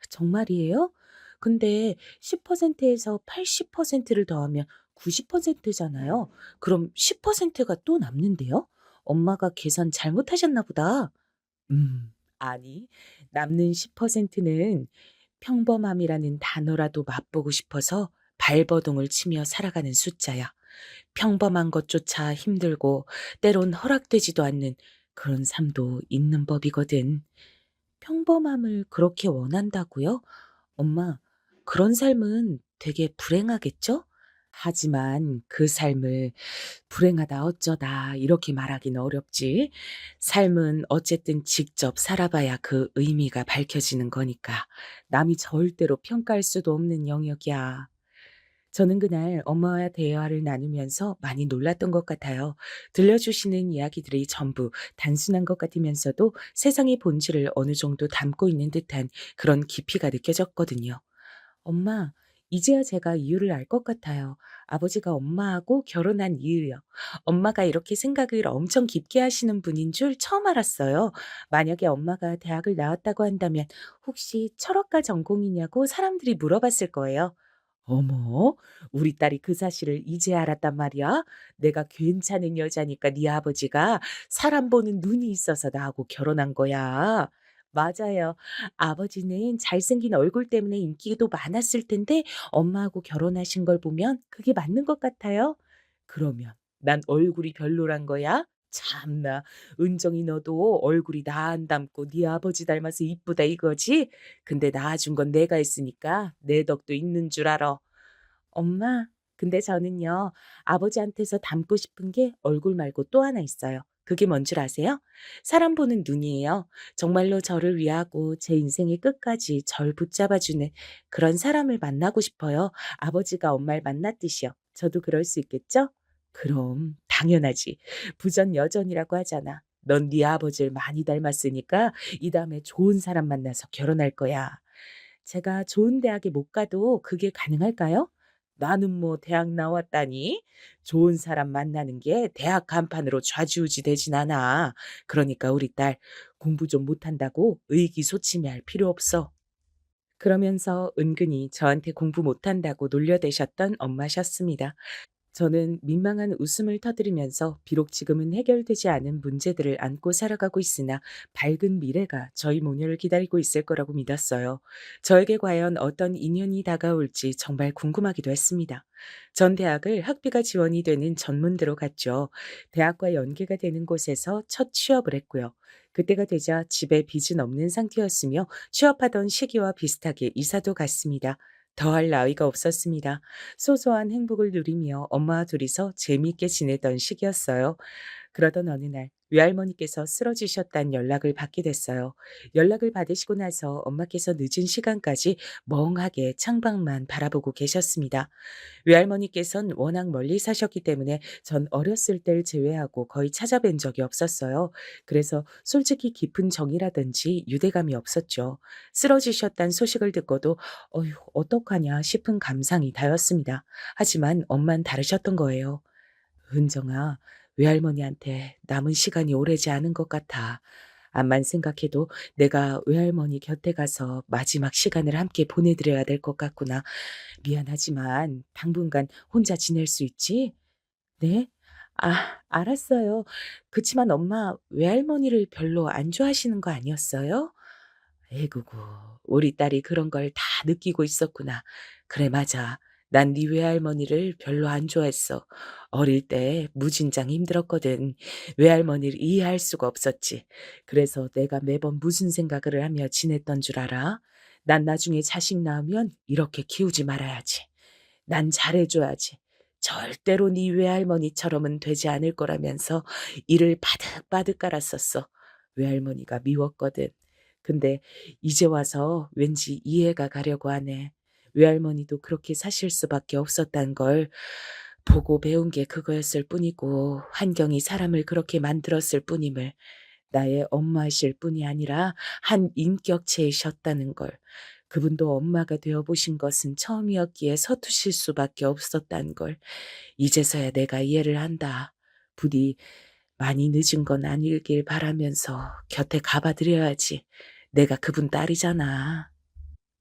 정말이에요? 근데 10%에서 80%를 더하면 90%잖아요. 그럼 10%가 또 남는데요? 엄마가 계산 잘못하셨나 보다. 아니, 남는 10%는 평범함이라는 단어라도 맛보고 싶어서 발버둥을 치며 살아가는 숫자야. 평범한 것조차 힘들고 때론 허락되지도 않는 그런 삶도 있는 법이거든. 평범함을 그렇게 원한다고요? 엄마, 그런 삶은 되게 불행하겠죠? 하지만 그 삶을 불행하다 어쩌다 이렇게 말하기는 어렵지. 삶은 어쨌든 직접 살아봐야 그 의미가 밝혀지는 거니까 남이 절대로 평가할 수도 없는 영역이야. 저는 그날 엄마와 대화를 나누면서 많이 놀랐던 것 같아요. 들려주시는 이야기들이 전부 단순한 것 같으면서도 세상의 본질을 어느 정도 담고 있는 듯한 그런 깊이가 느껴졌거든요. 엄마, 이제야 제가 이유를 알 것 같아요. 아버지가 엄마하고 결혼한 이유요. 엄마가 이렇게 생각을 엄청 깊게 하시는 분인 줄 처음 알았어요. 만약에 엄마가 대학을 나왔다고 한다면 혹시 철학과 전공이냐고 사람들이 물어봤을 거예요. 어머, 우리 딸이 그 사실을 이제 알았단 말이야? 내가 괜찮은 여자니까 네 아버지가 사람 보는 눈이 있어서 나하고 결혼한 거야. 맞아요. 아버지는 잘생긴 얼굴 때문에 인기도 많았을 텐데 엄마하고 결혼하신 걸 보면 그게 맞는 것 같아요. 그러면 난 얼굴이 별로란 거야? 참나, 은정이 너도 얼굴이 나 안 닮고 네 아버지 닮아서 이쁘다 이거지? 근데 낳아준 건 내가 했으니까 내 덕도 있는 줄 알아. 엄마, 근데 저는요, 아버지한테서 닮고 싶은 게 얼굴 말고 또 하나 있어요. 그게 뭔 줄 아세요? 사람 보는 눈이에요. 정말로 저를 위하고 제 인생의 끝까지 절 붙잡아주는 그런 사람을 만나고 싶어요. 아버지가 엄마를 만났듯이요. 저도 그럴 수 있겠죠? 그럼 당연하지. 부전여전이라고 하잖아. 넌 네 아버지를 많이 닮았으니까 이 다음에 좋은 사람 만나서 결혼할 거야. 제가 좋은 대학에 못 가도 그게 가능할까요? 나는 뭐 대학 나왔다니? 좋은 사람 만나는 게 대학 간판으로 좌지우지 되진 않아. 그러니까 우리 딸 공부 좀 못한다고 의기소침해할 필요 없어. 그러면서 은근히 저한테 공부 못한다고 놀려대셨던 엄마셨습니다. 저는 민망한 웃음을 터뜨리면서 비록 지금은 해결되지 않은 문제들을 안고 살아가고 있으나 밝은 미래가 저희 모녀를 기다리고 있을 거라고 믿었어요. 저에게 과연 어떤 인연이 다가올지 정말 궁금하기도 했습니다. 전 대학을 학비가 지원이 되는 전문대로 갔죠. 대학과 연계가 되는 곳에서 첫 취업을 했고요. 그때가 되자 집에 빚은 없는 상태였으며 취업하던 시기와 비슷하게 이사도 갔습니다. 더할 나위가 없었습니다. 소소한 행복을 누리며 엄마와 둘이서 재미있게 지내던 시기였어요. 그러던 어느 날 외할머니께서 쓰러지셨다는 연락을 받게 됐어요. 연락을 받으시고 나서 엄마께서 늦은 시간까지 멍하게 창밖만 바라보고 계셨습니다. 외할머니께선 워낙 멀리 사셨기 때문에 전 어렸을 때를 제외하고 거의 찾아뵌 적이 없었어요. 그래서 솔직히 깊은 정이라든지 유대감이 없었죠. 쓰러지셨다는 소식을 듣고도 어휴, 어떡하냐 싶은 감상이 다였습니다. 하지만 엄만 다르셨던 거예요. 은정아, 외할머니한테 남은 시간이 오래지 않은 것 같아. 암만 생각해도 내가 외할머니 곁에 가서 마지막 시간을 함께 보내드려야 될 것 같구나. 미안하지만 당분간 혼자 지낼 수 있지? 네? 알았어요. 그치만 엄마 외할머니를 별로 안 좋아하시는 거 아니었어요? 에구구, 우리 딸이 그런 걸 다 느끼고 있었구나. 그래, 맞아. 난 네 외할머니를 별로 안 좋아했어. 어릴 때 무진장 힘들었거든. 외할머니를 이해할 수가 없었지. 그래서 내가 매번 무슨 생각을 하며 지냈던 줄 알아? 난 나중에 자식 낳으면 이렇게 키우지 말아야지. 난 잘해줘야지. 절대로 네 외할머니처럼은 되지 않을 거라면서 이를 바득바득 깔았었어. 외할머니가 미웠거든. 근데 이제 와서 왠지 이해가 가려고 하네. 외할머니도 그렇게 사실 수밖에 없었단 걸 보고 배운 게 그거였을 뿐이고 환경이 사람을 그렇게 만들었을 뿐임을 나의 엄마이실 뿐이 아니라 한 인격체이셨다는 걸 그분도 엄마가 되어 보신 것은 처음이었기에 서투실 수밖에 없었단 걸 이제서야 내가 이해를 한다. 부디 많이 늦은 건 아니길 바라면서 곁에 가봐 드려야지. 내가 그분 딸이잖아.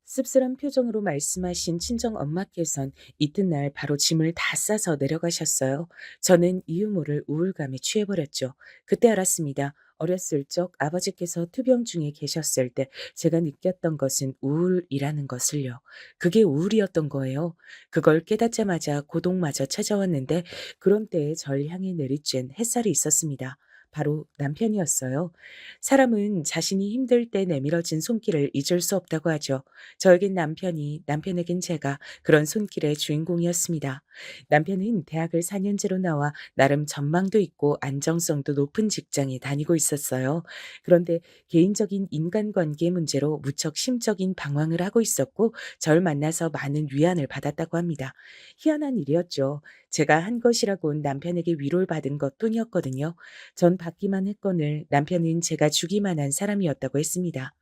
씁쓸한 표정으로 말씀하신 친정 엄마께선 이튿날 바로 짐을 다 싸서 내려가셨어요. 저는 이유 모를 우울감에 취해버렸죠. 그때 알았습니다. 어렸을 적 아버지께서 투병 중에 계셨을 때 제가 느꼈던 것은 우울이라는 것을요. 그게 우울이었던 거예요. 그걸 깨닫자마자 고독마저 찾아왔는데 그런 때에 절 향해 내리쬐는 햇살이 있었습니다. 바로 남편이었어요. 사람은 자신이 힘들 때 내밀어진 손길을 잊을 수 없다고 하죠. 저에겐 남편이, 남편에겐 제가 그런 손길의 주인공이었습니다. 남편은 대학을 4년제로 나와 나름 전망도 있고 안정성도 높은 직장에 다니고 있었어요. 그런데 개인적인 인간관계 문제로 무척 심적인 방황을 하고 있었고 절 만나서 많은 위안을 받았다고 합니다. 희한한 일이었죠. 제가 한 것이라곤 남편에게 위로를 받은 것뿐이었거든요. 전 받기만 했거늘 남편은 제가 주기만 한 사람이었다고 했습니다.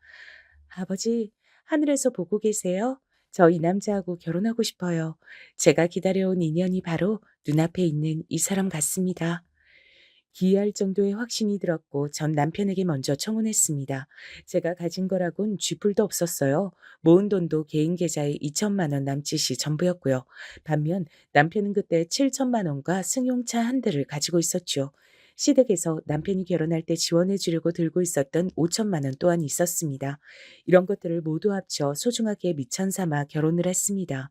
아버지, 하늘에서 보고 계세요? 저 이 남자하고 결혼하고 싶어요. 제가 기다려온 인연이 바로 눈앞에 있는 이 사람 같습니다. 기이할 정도의 확신이 들었고 전 남편에게 먼저 청혼했습니다. 제가 가진 거라곤 쥐뿔도 없었어요. 모은 돈도 개인 계좌에 2천만 원 남짓이 전부였고요. 반면 남편은 그때 7천만 원과 승용차 한 대를 가지고 있었죠. 시댁에서 남편이 결혼할 때 지원해 주려고 들고 있었던 5천만 원 또한 있었습니다. 이런 것들을 모두 합쳐 소중하게 미천 삼아 결혼을 했습니다.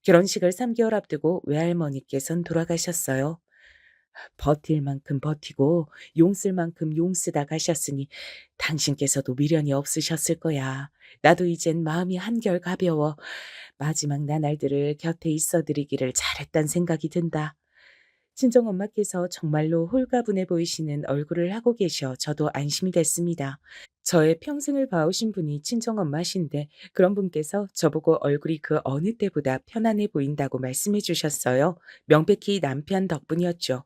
결혼식을 3개월 앞두고 외할머니께선 돌아가셨어요. 버틸 만큼 버티고 용 쓸 만큼 용 쓰다 가셨으니 당신께서도 미련이 없으셨을 거야. 나도 이젠 마음이 한결 가벼워 마지막 나날들을 곁에 있어 드리기를 잘했단 생각이 든다. 친정엄마께서 정말로 홀가분해 보이시는 얼굴을 하고 계셔 저도 안심이 됐습니다. 저의 평생을 봐오신 분이 친정엄마신데 그런 분께서 저보고 얼굴이 그 어느 때보다 편안해 보인다고 말씀해 주셨어요. 명백히 남편 덕분이었죠.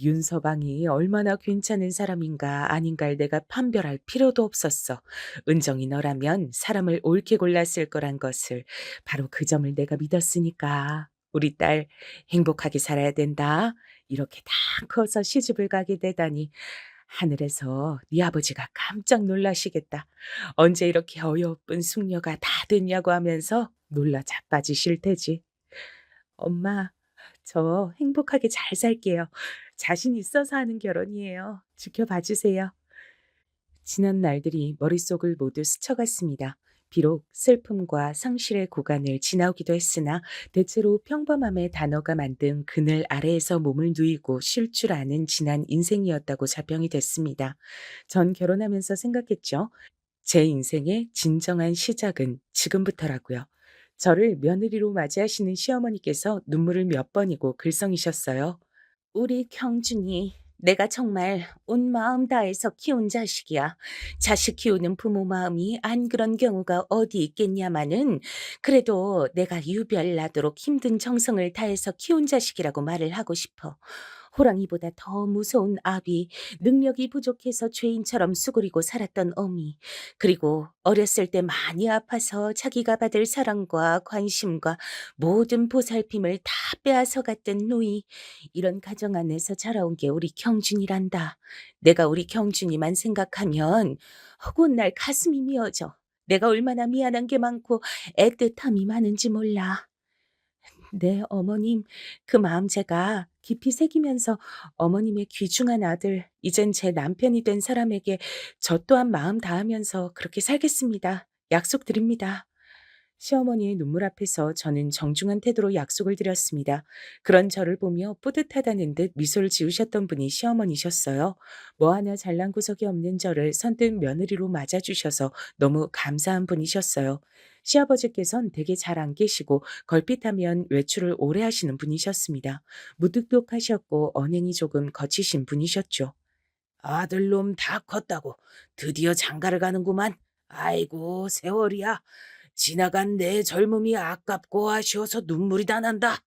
윤서방이 얼마나 괜찮은 사람인가 아닌가를 내가 판별할 필요도 없었어. 은정이 너라면 사람을 옳게 골랐을 거란 것을 바로 그 점을 내가 믿었으니까. 우리 딸 행복하게 살아야 된다. 이렇게 다 커서 시집을 가게 되다니 하늘에서 네 아버지가 깜짝 놀라시겠다. 언제 이렇게 어여쁜 숙녀가 다 됐냐고 하면서 놀라 자빠지실 테지. 엄마, 저 행복하게 잘 살게요. 자신 있어서 하는 결혼이에요. 지켜봐 주세요. 지난 날들이 머릿속을 모두 스쳐갔습니다. 비록 슬픔과 상실의 구간을 지나오기도 했으나 대체로 평범함의 단어가 만든 그늘 아래에서 몸을 누이고 쉴 줄 아는 지난 인생이었다고 자평이 됐습니다. 전 결혼하면서 생각했죠. 제 인생의 진정한 시작은 지금부터라고요. 저를 며느리로 맞이하시는 시어머니께서 눈물을 몇 번이고 글썽이셨어요. 우리 경준이 내가 정말 온 마음 다해서 키운 자식이야. 자식 키우는 부모 마음이 안 그런 경우가 어디 있겠냐마는 그래도 내가 유별나도록 힘든 정성을 다해서 키운 자식이라고 말을 하고 싶어. 호랑이보다 더 무서운 아비, 능력이 부족해서 죄인처럼 수그리고 살았던 어미, 그리고 어렸을 때 많이 아파서 자기가 받을 사랑과 관심과 모든 보살핌을 다 빼앗아 갔던 누이, 이런 가정 안에서 자라온 게 우리 경준이란다. 내가 우리 경준이만 생각하면 어긋날 가슴이 미어져. 내가 얼마나 미안한 게 많고 애틋함이 많은지 몰라. 네, 어머님. 그 마음 제가 깊이 새기면서 어머님의 귀중한 아들, 이젠 제 남편이 된 사람에게 저 또한 마음 다하면서 그렇게 살겠습니다. 약속드립니다. 시어머니의 눈물 앞에서 저는 정중한 태도로 약속을 드렸습니다. 그런 저를 보며 뿌듯하다는 듯 미소를 지으셨던 분이 시어머니셨어요. 뭐 하나 잘난 구석이 없는 저를 선뜻 며느리로 맞아주셔서 너무 감사한 분이셨어요. 시아버지께선 되게 잘 안 계시고 걸핏하면 외출을 오래 하시는 분이셨습니다. 무뚝뚝하셨고 언행이 조금 거치신 분이셨죠. 아들놈 다 컸다고 드디어 장가를 가는구만. 아이고 세월이야. 지나간 내 젊음이 아깝고 아쉬워서 눈물이 다 난다.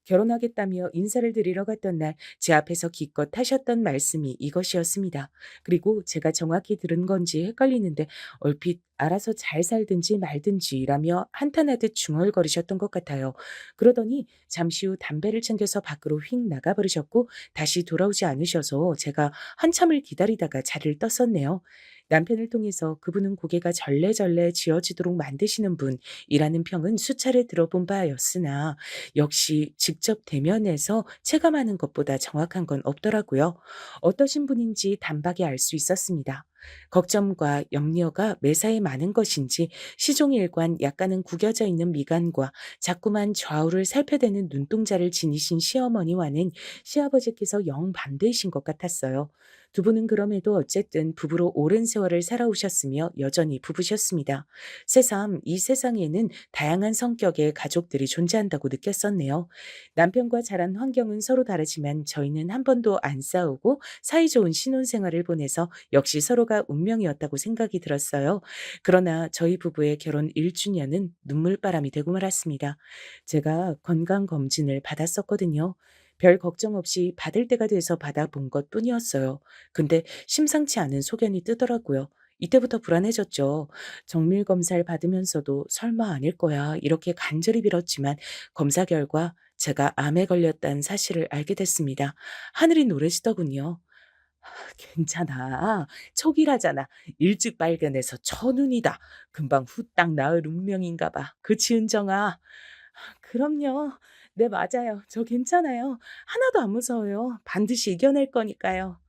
결혼하겠다며 인사를 드리러 갔던 날 제 앞에서 기껏 하셨던 말씀이 이것이었습니다. 그리고 제가 정확히 들은 건지 헷갈리는데 얼핏 알아서 잘 살든지 말든지라며 한탄하듯 중얼거리셨던 것 같아요. 그러더니 잠시 후 담배를 챙겨서 밖으로 휙 나가버리셨고 다시 돌아오지 않으셔서 제가 한참을 기다리다가 자리를 떴었네요. 남편을 통해서 그분은 고개가 절레절레 지어지도록 만드시는 분이라는 평은 수차례 들어본 바였으나 역시 직접 대면해서 체감하는 것보다 정확한 건 없더라고요. 어떠신 분인지 단박에 알 수 있었습니다. 걱정과 염려가 매사에 많은 것인지 시종일관 약간은 구겨져 있는 미간과 자꾸만 좌우를 살펴대는 눈동자를 지니신 시어머니와는 시아버지께서 영 반대이신 것 같았어요. 두 분은 그럼에도 어쨌든 부부로 오랜 세월을 살아오셨으며 여전히 부부셨습니다. 새삼 이 세상에는 다양한 성격의 가족들이 존재한다고 느꼈었네요. 남편과 자란 환경은 서로 다르지만 저희는 한 번도 안 싸우고 사이좋은 신혼생활을 보내서 역시 서로가 운명이었다고 생각이 들었어요. 그러나 저희 부부의 결혼 1주년은 눈물바람이 되고 말았습니다. 제가 건강검진을 받았었거든요. 별 걱정 없이 받을 때가 돼서 받아본 것 뿐이었어요. 근데 심상치 않은 소견이 뜨더라고요. 이때부터 불안해졌죠. 정밀 검사를 받으면서도 설마 아닐 거야 이렇게 간절히 빌었지만 검사 결과 제가 암에 걸렸다는 사실을 알게 됐습니다. 하늘이 노래지더군요. 괜찮아. 촉이라잖아. 일찍 발견해서 천운이다. 금방 후딱 나을 운명인가 봐. 그치, 은정아? 그럼요. 네, 맞아요. 저 괜찮아요. 하나도 안 무서워요. 반드시 이겨낼 거니까요.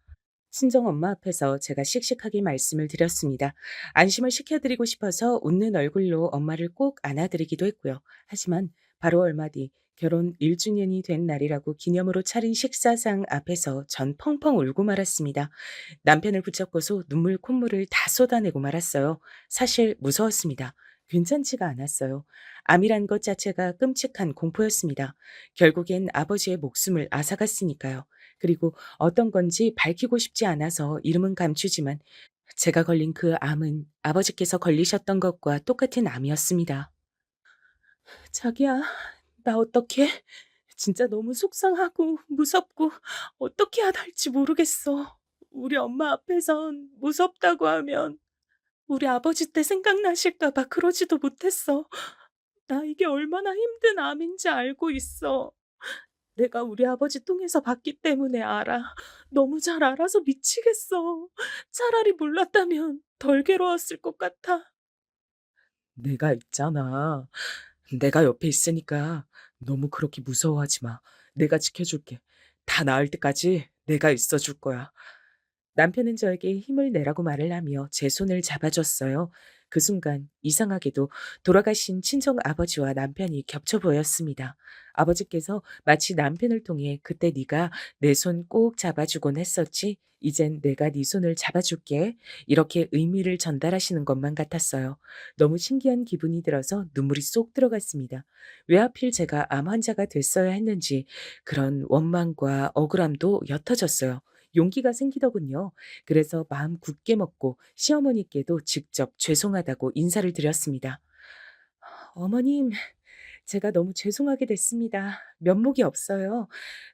친정 엄마 앞에서 제가 씩씩하게 말씀을 드렸습니다. 안심을 시켜드리고 싶어서 웃는 얼굴로 엄마를 꼭 안아드리기도 했고요. 하지만 바로 얼마 뒤 결혼 1주년이 된 날이라고 기념으로 차린 식사상 앞에서 전 펑펑 울고 말았습니다. 남편을 붙잡고서 눈물 콧물을 다 쏟아내고 말았어요. 사실 무서웠습니다. 괜찮지가 않았어요. 암이란 것 자체가 끔찍한 공포였습니다. 결국엔 아버지의 목숨을 앗아갔으니까요. 그리고 어떤 건지 밝히고 싶지 않아서 이름은 감추지만 제가 걸린 그 암은 아버지께서 걸리셨던 것과 똑같은 암이었습니다. 자기야, 나 어떡해? 진짜 너무 속상하고 무섭고 어떻게 해야 할지 모르겠어. 우리 엄마 앞에선 무섭다고 하면 우리 아버지 때 생각나실까 봐 그러지도 못했어. 나 이게 얼마나 힘든 암인지 알고 있어. 내가 우리 아버지 통해서 봤기 때문에 알아. 너무 잘 알아서 미치겠어. 차라리 몰랐다면 덜 괴로웠을 것 같아. 내가 있잖아. 내가 옆에 있으니까 너무 그렇게 무서워하지 마. 내가 지켜줄게. 다 나을 때까지 내가 있어줄 거야. 남편은 저에게 힘을 내라고 말을 하며 제 손을 잡아줬어요. 그 순간 이상하게도 돌아가신 친정 아버지와 남편이 겹쳐 보였습니다. 아버지께서 마치 남편을 통해 그때 네가 내 손 꼭 잡아주곤 했었지. 이젠 내가 네 손을 잡아줄게. 이렇게 의미를 전달하시는 것만 같았어요. 너무 신기한 기분이 들어서 눈물이 쏙 들어갔습니다. 왜 하필 제가 암 환자가 됐어야 했는지 그런 원망과 억울함도 옅어졌어요. 용기가 생기더군요. 그래서 마음 굳게 먹고 시어머니께도 직접 죄송하다고 인사를 드렸습니다. 어머님, 제가 너무 죄송하게 됐습니다. 면목이 없어요.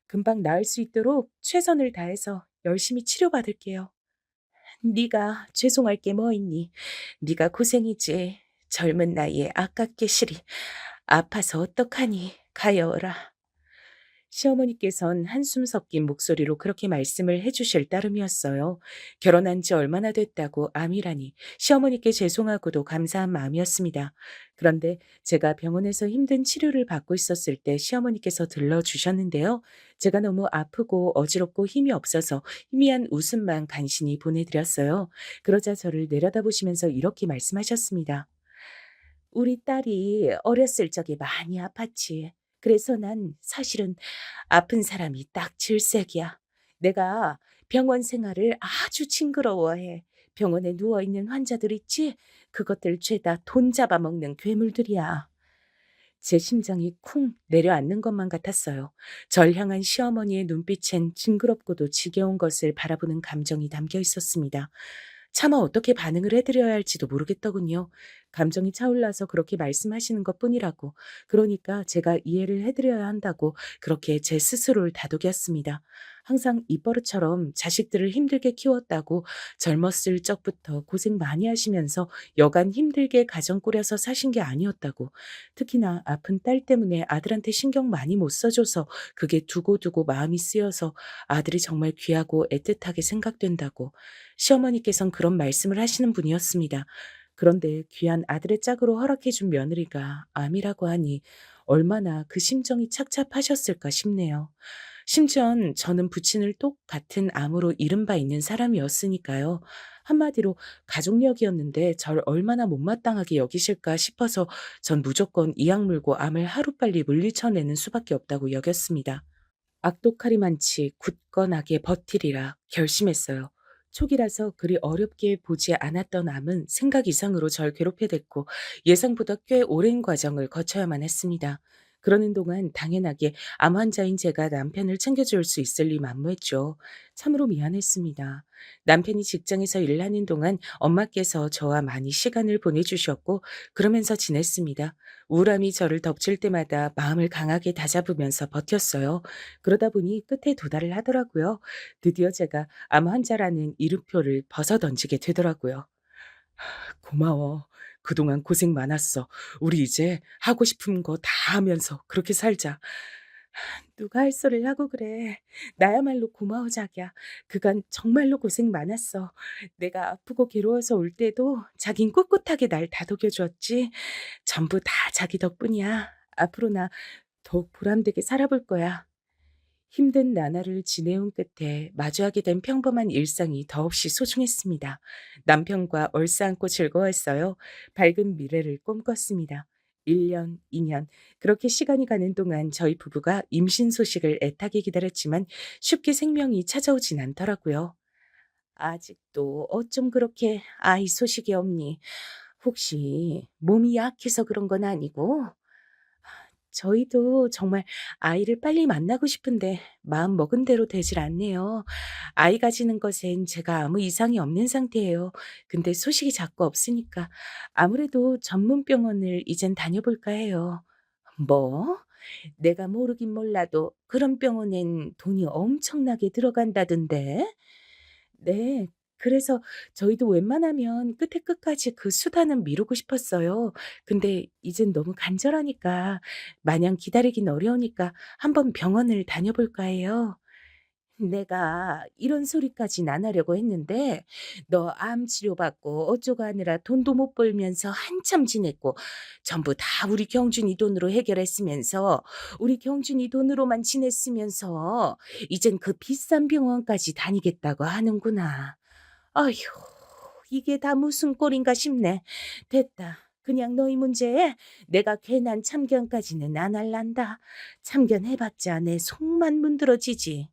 금방 나을 수 있도록 최선을 다해서 열심히 치료받을게요. 네가 죄송할 게 뭐 있니? 네가 고생이지. 젊은 나이에 아깝게 시리. 아파서 어떡하니? 가여워라. 시어머니께선 한숨 섞인 목소리로 그렇게 말씀을 해주실 따름이었어요. 결혼한 지 얼마나 됐다고 암이라니 시어머니께 죄송하고도 감사한 마음이었습니다. 그런데 제가 병원에서 힘든 치료를 받고 있었을 때 시어머니께서 들러주셨는데요. 제가 너무 아프고 어지럽고 힘이 없어서 희미한 웃음만 간신히 보내드렸어요. 그러자 저를 내려다보시면서 이렇게 말씀하셨습니다. 우리 딸이 어렸을 적에 많이 아팠지. 그래서 난 사실은 아픈 사람이 딱 질색이야. 내가 병원 생활을 아주 징그러워해. 병원에 누워있는 환자들 있지? 그것들 죄다 돈 잡아먹는 괴물들이야. 제 심장이 쿵 내려앉는 것만 같았어요. 절 향한 시어머니의 눈빛엔 징그럽고도 지겨운 것을 바라보는 감정이 담겨 있었습니다. 차마 어떻게 반응을 해드려야 할지도 모르겠더군요. 감정이 차올라서 그렇게 말씀하시는 것뿐이라고. 그러니까 제가 이해를 해드려야 한다고 그렇게 제 스스로를 다독였습니다. 항상 입버릇처럼 자식들을 힘들게 키웠다고 젊었을 적부터 고생 많이 하시면서 여간 힘들게 가정 꾸려서 사신 게 아니었다고. 특히나 아픈 딸 때문에 아들한테 신경 많이 못 써줘서 그게 두고두고 마음이 쓰여서 아들이 정말 귀하고 애틋하게 생각된다고. 시어머니께선 그런 말씀을 하시는 분이었습니다. 그런데 귀한 아들의 짝으로 허락해준 며느리가 암이라고 하니 얼마나 그 심정이 착잡하셨을까 싶네요. 심지어는 저는 부친을 똑같은 암으로 잃은 바 있는 사람이었으니까요. 한마디로 가족력이었는데 절 얼마나 못마땅하게 여기실까 싶어서 전 무조건 이악 물고 암을 하루빨리 물리쳐내는 수밖에 없다고 여겼습니다. 악독하리 많지 굳건하게 버티리라 결심했어요. 초기라서 그리 어렵게 보지 않았던 암은 생각 이상으로 절 괴롭혀댔고 예상보다 꽤 오랜 과정을 거쳐야만 했습니다. 그러는 동안 당연하게 암 환자인 제가 남편을 챙겨줄 수 있을 리 만무했죠. 참으로 미안했습니다. 남편이 직장에서 일하는 동안 엄마께서 저와 많이 시간을 보내주셨고 그러면서 지냈습니다. 우울함이 저를 덮칠 때마다 마음을 강하게 다잡으면서 버텼어요. 그러다 보니 끝에 도달을 하더라고요. 드디어 제가 암 환자라는 이름표를 벗어던지게 되더라고요. 고마워. 그동안 고생 많았어. 우리 이제 하고 싶은 거 다 하면서 그렇게 살자. 누가 할 소리를 하고 그래. 나야말로 고마워 자기야. 그간 정말로 고생 많았어. 내가 아프고 괴로워서 올 때도 자긴 꿋꿋하게 날 다독여 주었지. 전부 다 자기 덕분이야. 앞으로 나 더욱 보람되게 살아볼 거야. 힘든 나날을 지내온 끝에 마주하게 된 평범한 일상이 더없이 소중했습니다. 남편과 얼싸안고 즐거웠어요. 밝은 미래를 꿈꿨습니다. 1년, 2년, 그렇게 시간이 가는 동안 저희 부부가 임신 소식을 애타게 기다렸지만 쉽게 생명이 찾아오진 않더라고요. 아직도 어쩜 그렇게 아이 소식이 없니? 혹시 몸이 약해서 그런 건 아니고? 저희도 정말 아이를 빨리 만나고 싶은데 마음 먹은 대로 되질 않네요. 아이 가지는 것엔 제가 아무 이상이 없는 상태예요. 근데 소식이 자꾸 없으니까 아무래도 전문 병원을 이젠 다녀볼까 해요. 뭐? 내가 모르긴 몰라도 그런 병원엔 돈이 엄청나게 들어간다던데? 네. 그래서 저희도 웬만하면 끝에 끝까지 그 수단은 미루고 싶었어요. 근데 이젠 너무 간절하니까 마냥 기다리긴 어려우니까 한번 병원을 다녀볼까 해요. 내가 이런 소리까진 안 하려고 했는데 너 암 치료받고 어쩌고 하느라 돈도 못 벌면서 한참 지냈고 전부 다 우리 경준이 돈으로 해결했으면서 우리 경준이 돈으로만 지냈으면서 이젠 그 비싼 병원까지 다니겠다고 하는구나. 아휴, 이게 다 무슨 꼴인가 싶네. 됐다. 그냥 너희 문제에 내가 괜한 참견까지는 안 할란다. 참견해봤자 내 속만 문드러지지.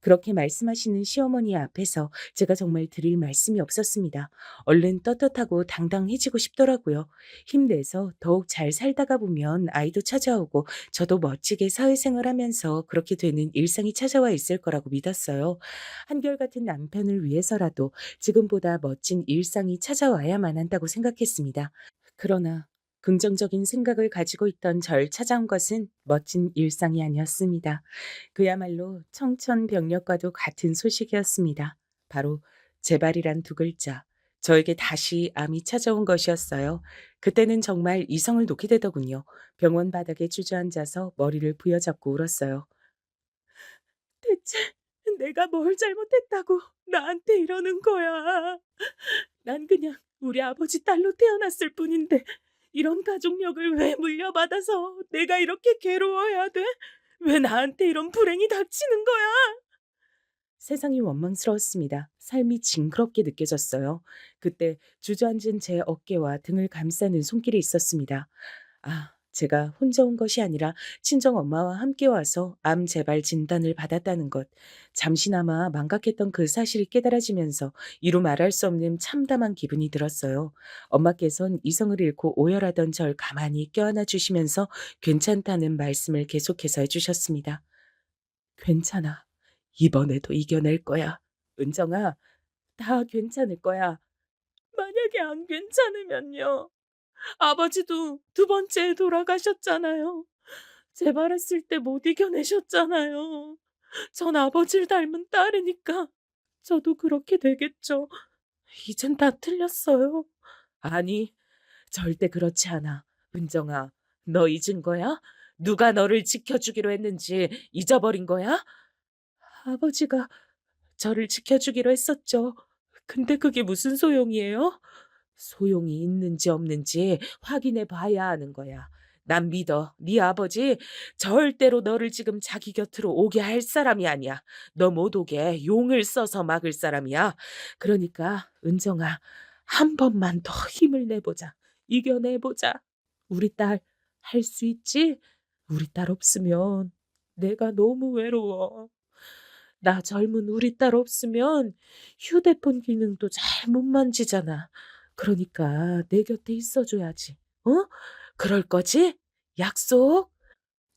그렇게 말씀하시는 시어머니 앞에서 제가 정말 드릴 말씀이 없었습니다. 얼른 떳떳하고 당당해지고 싶더라고요. 힘내서 더욱 잘 살다가 보면 아이도 찾아오고 저도 멋지게 사회생활하면서 그렇게 되는 일상이 찾아와 있을 거라고 믿었어요. 한결같은 남편을 위해서라도 지금보다 멋진 일상이 찾아와야만 한다고 생각했습니다. 그러나 긍정적인 생각을 가지고 있던 절 찾아온 것은 멋진 일상이 아니었습니다. 그야말로 청천벽력과도 같은 소식이었습니다. 바로 재발이란 두 글자. 저에게 다시 암이 찾아온 것이었어요. 그때는 정말 이성을 놓게 되더군요. 병원 바닥에 주저앉아서 머리를 부여잡고 울었어요. 대체 내가 뭘 잘못했다고 나한테 이러는 거야. 난 그냥 우리 아버지 딸로 태어났을 뿐인데 이런 가족력을 왜 물려받아서 내가 이렇게 괴로워해야 돼? 왜 나한테 이런 불행이 닥치는 거야? 세상이 원망스러웠습니다. 삶이 징그럽게 느껴졌어요. 그때 주저앉은 제 어깨와 등을 감싸는 손길이 있었습니다. 아, 제가 혼자 온 것이 아니라 친정 엄마와 함께 와서 암 재발 진단을 받았다는 것. 잠시나마 망각했던 그 사실이 깨달아지면서 이루 말할 수 없는 참담한 기분이 들었어요. 엄마께선 이성을 잃고 오열하던 절 가만히 껴안아 주시면서 괜찮다는 말씀을 계속해서 해주셨습니다. 괜찮아. 이번에도 이겨낼 거야. 은정아, 다 괜찮을 거야. 만약에 안 괜찮으면요. 아버지도 두 번째 돌아가셨잖아요. 재발했을 때 못 이겨내셨잖아요. 전 아버지를 닮은 딸이니까 저도 그렇게 되겠죠. 이젠 다 틀렸어요. 아니, 절대 그렇지 않아. 은정아, 너 잊은 거야? 누가 너를 지켜주기로 했는지 잊어버린 거야? 아버지가 저를 지켜주기로 했었죠. 근데 그게 무슨 소용이에요? 소용이 있는지 없는지 확인해 봐야 하는 거야. 난 믿어. 네 아버지 절대로 너를 지금 자기 곁으로 오게 할 사람이 아니야. 너 못 오게 용을 써서 막을 사람이야. 그러니까 은정아, 한 번만 더 힘을 내보자. 이겨내보자. 우리 딸 할 수 있지? 우리 딸 없으면 내가 너무 외로워. 나 젊은 우리 딸 없으면 휴대폰 기능도 잘 못 만지잖아. 그러니까 내 곁에 있어줘야지. 어? 그럴 거지? 약속?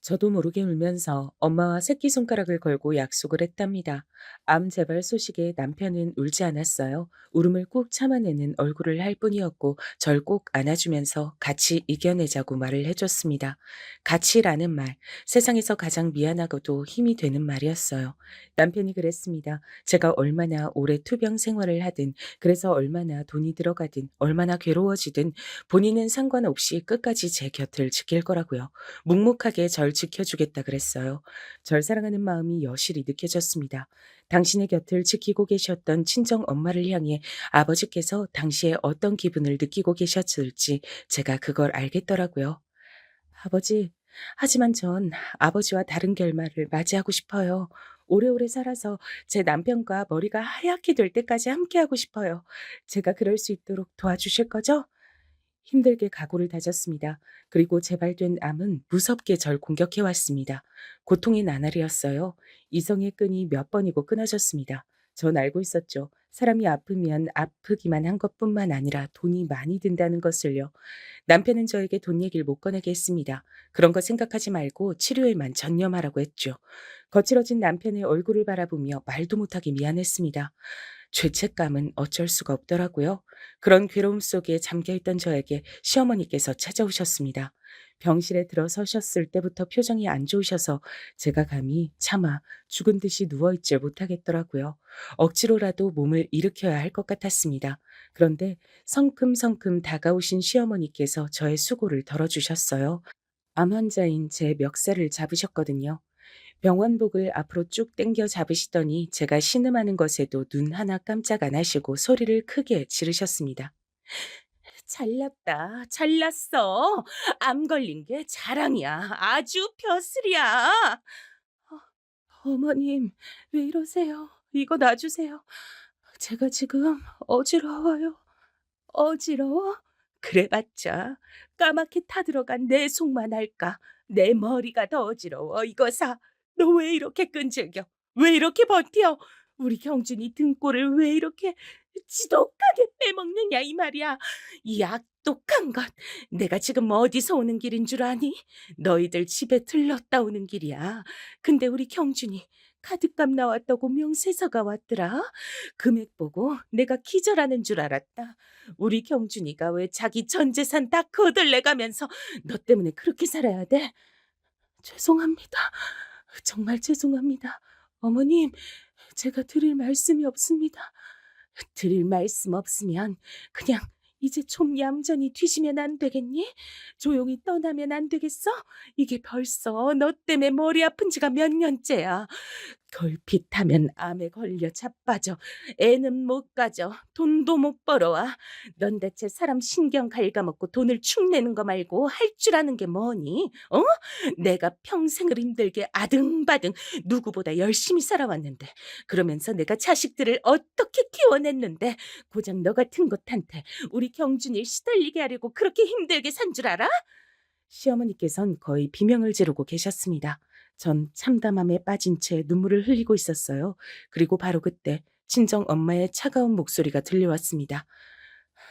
저도 모르게 울면서 엄마와 새끼손가락을 걸고 약속을 했답니다. 암 재발 소식에 남편은 울지 않았어요. 울음을 꾹 참아내는 얼굴을 할 뿐이었고 절 꼭 안아주면서 같이 이겨내자고 말을 해줬습니다. 같이라는 말, 세상에서 가장 미안하고도 힘이 되는 말이었어요. 남편이 그랬습니다. 제가 얼마나 오래 투병 생활을 하든, 그래서 얼마나 돈이 들어가든, 얼마나 괴로워지든 본인은 상관없이 끝까지 제 곁을 지킬 거라고요. 묵묵하게 절 지켜주겠다 그랬어요. 절 사랑하는 마음이 여실히 느껴졌습니다. 당신의 곁을 지키고 계셨던 친정 엄마를 향해 아버지께서 당시에 어떤 기분을 느끼고 계셨을지 제가 그걸 알겠더라고요. 아버지, 하지만 전 아버지와 다른 결말을 맞이하고 싶어요. 오래오래 살아서 제 남편과 머리가 하얗게 될 때까지 함께하고 싶어요. 제가 그럴 수 있도록 도와주실 거죠? 힘들게 각오를 다졌습니다. 그리고 재발된 암은 무섭게 절 공격해 왔습니다. 고통의 나날이었어요. 이성의 끈이 몇 번이고 끊어졌습니다. 전 알고 있었죠. 사람이 아프면 아프기만 한 것뿐만 아니라 돈이 많이 든다는 것을요. 남편은 저에게 돈 얘기를 못 꺼내게 했습니다. 그런 거 생각하지 말고 치료에만 전념하라고 했죠. 거칠어진 남편의 얼굴을 바라보며 말도 못하게 미안했습니다. 죄책감은 어쩔 수가 없더라고요. 그런 괴로움 속에 잠겨있던 저에게 시어머니께서 찾아오셨습니다. 병실에 들어서셨을 때부터 표정이 안 좋으셔서 제가 감히 차마 죽은 듯이 누워있질 못하겠더라고요. 억지로라도 몸을 일으켜야 할 것 같았습니다. 그런데 성큼성큼 다가오신 시어머니께서 저의 수고를 덜어주셨어요. 암 환자인 제 멱살을 잡으셨거든요. 병원복을 앞으로 쭉 당겨 잡으시더니 제가 신음하는 것에도 눈 하나 깜짝 안 하시고 소리를 크게 지르셨습니다. 잘났다. 잘났어. 암 걸린 게 자랑이야. 아주 벼슬이야. 어머님, 왜 이러세요? 이거 놔주세요. 제가 지금 어지러워요. 어지러워? 그래봤자 까맣게 타들어간 내 속만 알까. 내 머리가 더 어지러워. 이거 사. 너 왜 이렇게 끈질겨? 왜 이렇게 버텨? 우리 경준이 등골을 왜 이렇게 지독하게 빼먹느냐 이 말이야. 이 악독한 것. 내가 지금 어디서 오는 길인 줄 아니? 너희들 집에 들렀다 오는 길이야. 근데 우리 경준이 카드값 나왔다고 명세서가 왔더라. 금액 보고 내가 기절하는 줄 알았다. 우리 경준이가 왜 자기 전 재산 다 거들내가면서 너 때문에 그렇게 살아야 돼? 죄송합니다. 정말 죄송합니다. 어머님, 제가 드릴 말씀이 없습니다. 드릴 말씀 없으면 그냥 이제 좀 얌전히 뒤지면 안 되겠니? 조용히 떠나면 안 되겠어? 이게 벌써 너 때문에 머리 아픈 지가 몇 년째야. 걸핏하면 암에 걸려 자빠져. 애는 못 가져. 돈도 못 벌어와. 넌 대체 사람 신경 갉아먹고 돈을 축내는 거 말고 할 줄 아는 게 뭐니? 어? 내가 평생을 힘들게 아등바등 누구보다 열심히 살아왔는데 그러면서 내가 자식들을 어떻게 키워냈는데 고작 너 같은 것한테 우리 경준이 시달리게 하려고 그렇게 힘들게 산 줄 알아? 시어머니께선 거의 비명을 지르고 계셨습니다. 전 참담함에 빠진 채 눈물을 흘리고 있었어요. 그리고 바로 그때 친정 엄마의 차가운 목소리가 들려왔습니다.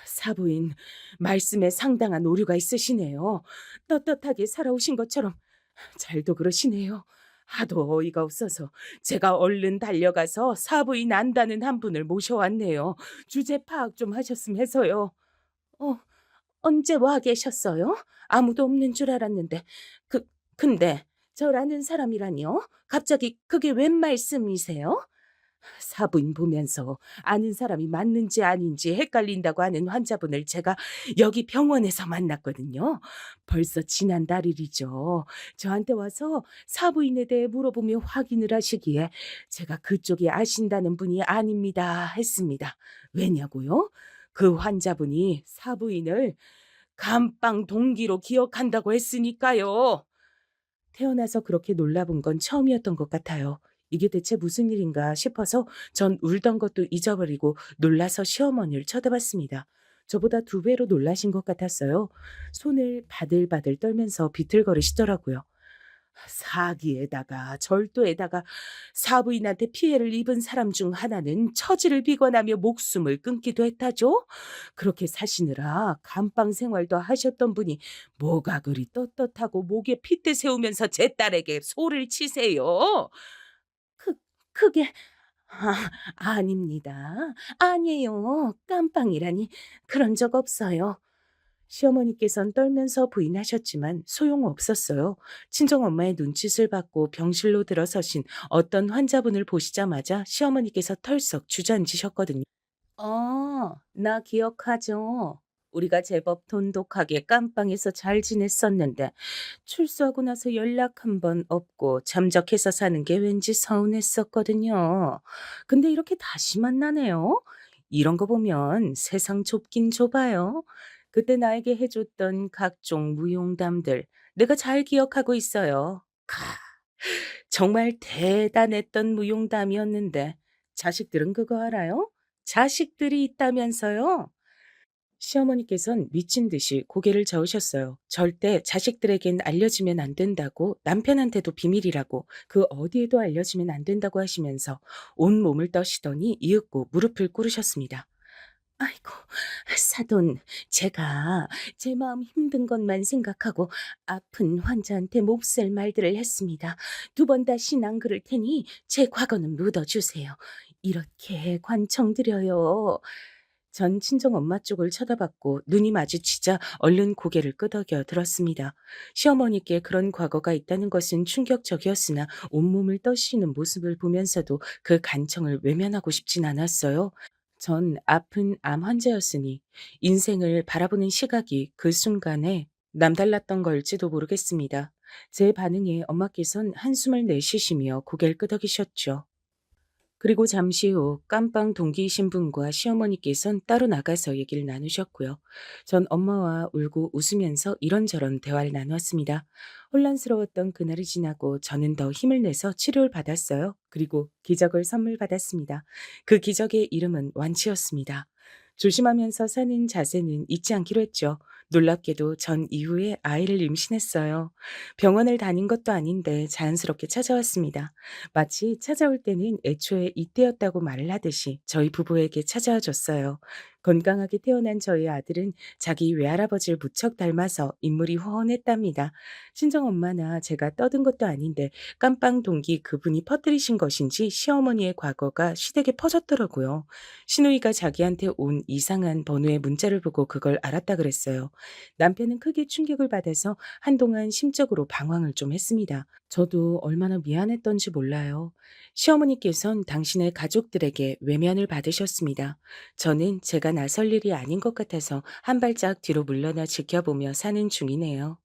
사부인, 말씀에 상당한 오류가 있으시네요. 떳떳하게 살아오신 것처럼 잘도 그러시네요. 하도 어이가 없어서 제가 얼른 달려가서 사부인 안다는 한 분을 모셔왔네요. 주제 파악 좀 하셨으면 해서요. 어, 언제 와 계셨어요? 아무도 없는 줄 알았는데. 근데 저라는 사람이라니요? 갑자기 그게 웬 말씀이세요? 사부인 보면서 아는 사람이 맞는지 아닌지 헷갈린다고 하는 환자분을 제가 여기 병원에서 만났거든요. 벌써 지난달 일이죠. 저한테 와서 사부인에 대해 물어보며 확인을 하시기에 제가 그쪽이 아신다는 분이 아닙니다 했습니다. 왜냐고요? 그 환자분이 사부인을 감방 동기로 기억한다고 했으니까요. 태어나서 그렇게 놀라본 건 처음이었던 것 같아요. 이게 대체 무슨 일인가 싶어서 전 울던 것도 잊어버리고 놀라서 시어머니를 쳐다봤습니다. 저보다 2배로 놀라신 것 같았어요. 손을 바들바들 떨면서 비틀거리시더라고요. 사기에다가 절도에다가 사부인한테 피해를 입은 사람 중 하나는 처지를 비관하며 목숨을 끊기도 했다죠. 그렇게 사시느라 감방 생활도 하셨던 분이 뭐가 그리 떳떳하고 목에 핏대 세우면서 제 딸에게 소를 치세요. 그 그게 아닙니다. 아니에요. 깜빵이라니 그런 적 없어요. 시어머니께선 떨면서 부인하셨지만 소용없었어요. 친정엄마의 눈짓을 받고 병실로 들어서신 어떤 환자분을 보시자마자 시어머니께서 털썩 주저앉으셨거든요. 나 기억하죠. 우리가 제법 돈독하게 깜빵에서 잘 지냈었는데 출소하고 나서 연락 한 번 없고 잠적해서 사는 게 왠지 서운했었거든요. 근데 이렇게 다시 만나네요. 이런 거 보면 세상 좁긴 좁아요. 그때 나에게 해줬던 각종 무용담들 내가 잘 기억하고 있어요. 정말 대단했던 무용담이었는데 자식들은 그거 알아요? 자식들이 있다면서요? 시어머니께선 미친 듯이 고개를 저으셨어요. 절대 자식들에겐 알려지면 안 된다고, 남편한테도 비밀이라고, 그 어디에도 알려지면 안 된다고 하시면서 온몸을 떠시더니 이윽고 무릎을 꿇으셨습니다. 아이고, 사돈, 제가 제 마음 힘든 것만 생각하고 아픈 환자한테 몹쓸 말들을 했습니다. 2번 다신 안 그럴 테니 제 과거는 묻어주세요. 이렇게 관청드려요. 전 친정 엄마 쪽을 쳐다봤고 눈이 마주치자 얼른 고개를 끄덕여 들었습니다. 시어머니께 그런 과거가 있다는 것은 충격적이었으나 온몸을 떠시는 모습을 보면서도 그 간청을 외면하고 싶진 않았어요. 전 아픈 암 환자였으니 인생을 바라보는 시각이 그 순간에 남달랐던 걸지도 모르겠습니다. 제 반응에 엄마께선 한숨을 내쉬시며 고개를 끄덕이셨죠. 그리고 잠시 후 깜빵 동기이신 분과 시어머니께선 따로 나가서 얘기를 나누셨고요. 전 엄마와 울고 웃으면서 이런저런 대화를 나누었습니다. 혼란스러웠던 그날이 지나고 저는 더 힘을 내서 치료를 받았어요. 그리고 기적을 선물 받았습니다. 그 기적의 이름은 완치였습니다. 조심하면서 사는 자세는 잊지 않기로 했죠. 놀랍게도 전 이후에 아이를 임신했어요. 병원을 다닌 것도 아닌데 자연스럽게 찾아왔습니다. 마치 찾아올 때는 애초에 이때였다고 말을 하듯이 저희 부부에게 찾아와 줬어요. 건강하게 태어난 저희 아들은 자기 외할아버지를 무척 닮아서 인물이 훤했답니다. 친정엄마나 제가 떠든 것도 아닌데 깜빵 동기 그분이 퍼뜨리신 것인지 시어머니의 과거가 시댁에 퍼졌더라고요. 시누이가 자기한테 온 이상한 번호의 문자를 보고 그걸 알았다 그랬어요. 남편은 크게 충격을 받아서 한동안 심적으로 방황을 좀 했습니다. 저도 얼마나 미안했던지 몰라요. 시어머니께선 당신의 가족들에게 외면을 받으셨습니다. 저는 제가 나설 일이 아닌 것 같아서 한 발짝 뒤로 물러나 지켜보며 사는 중이네요.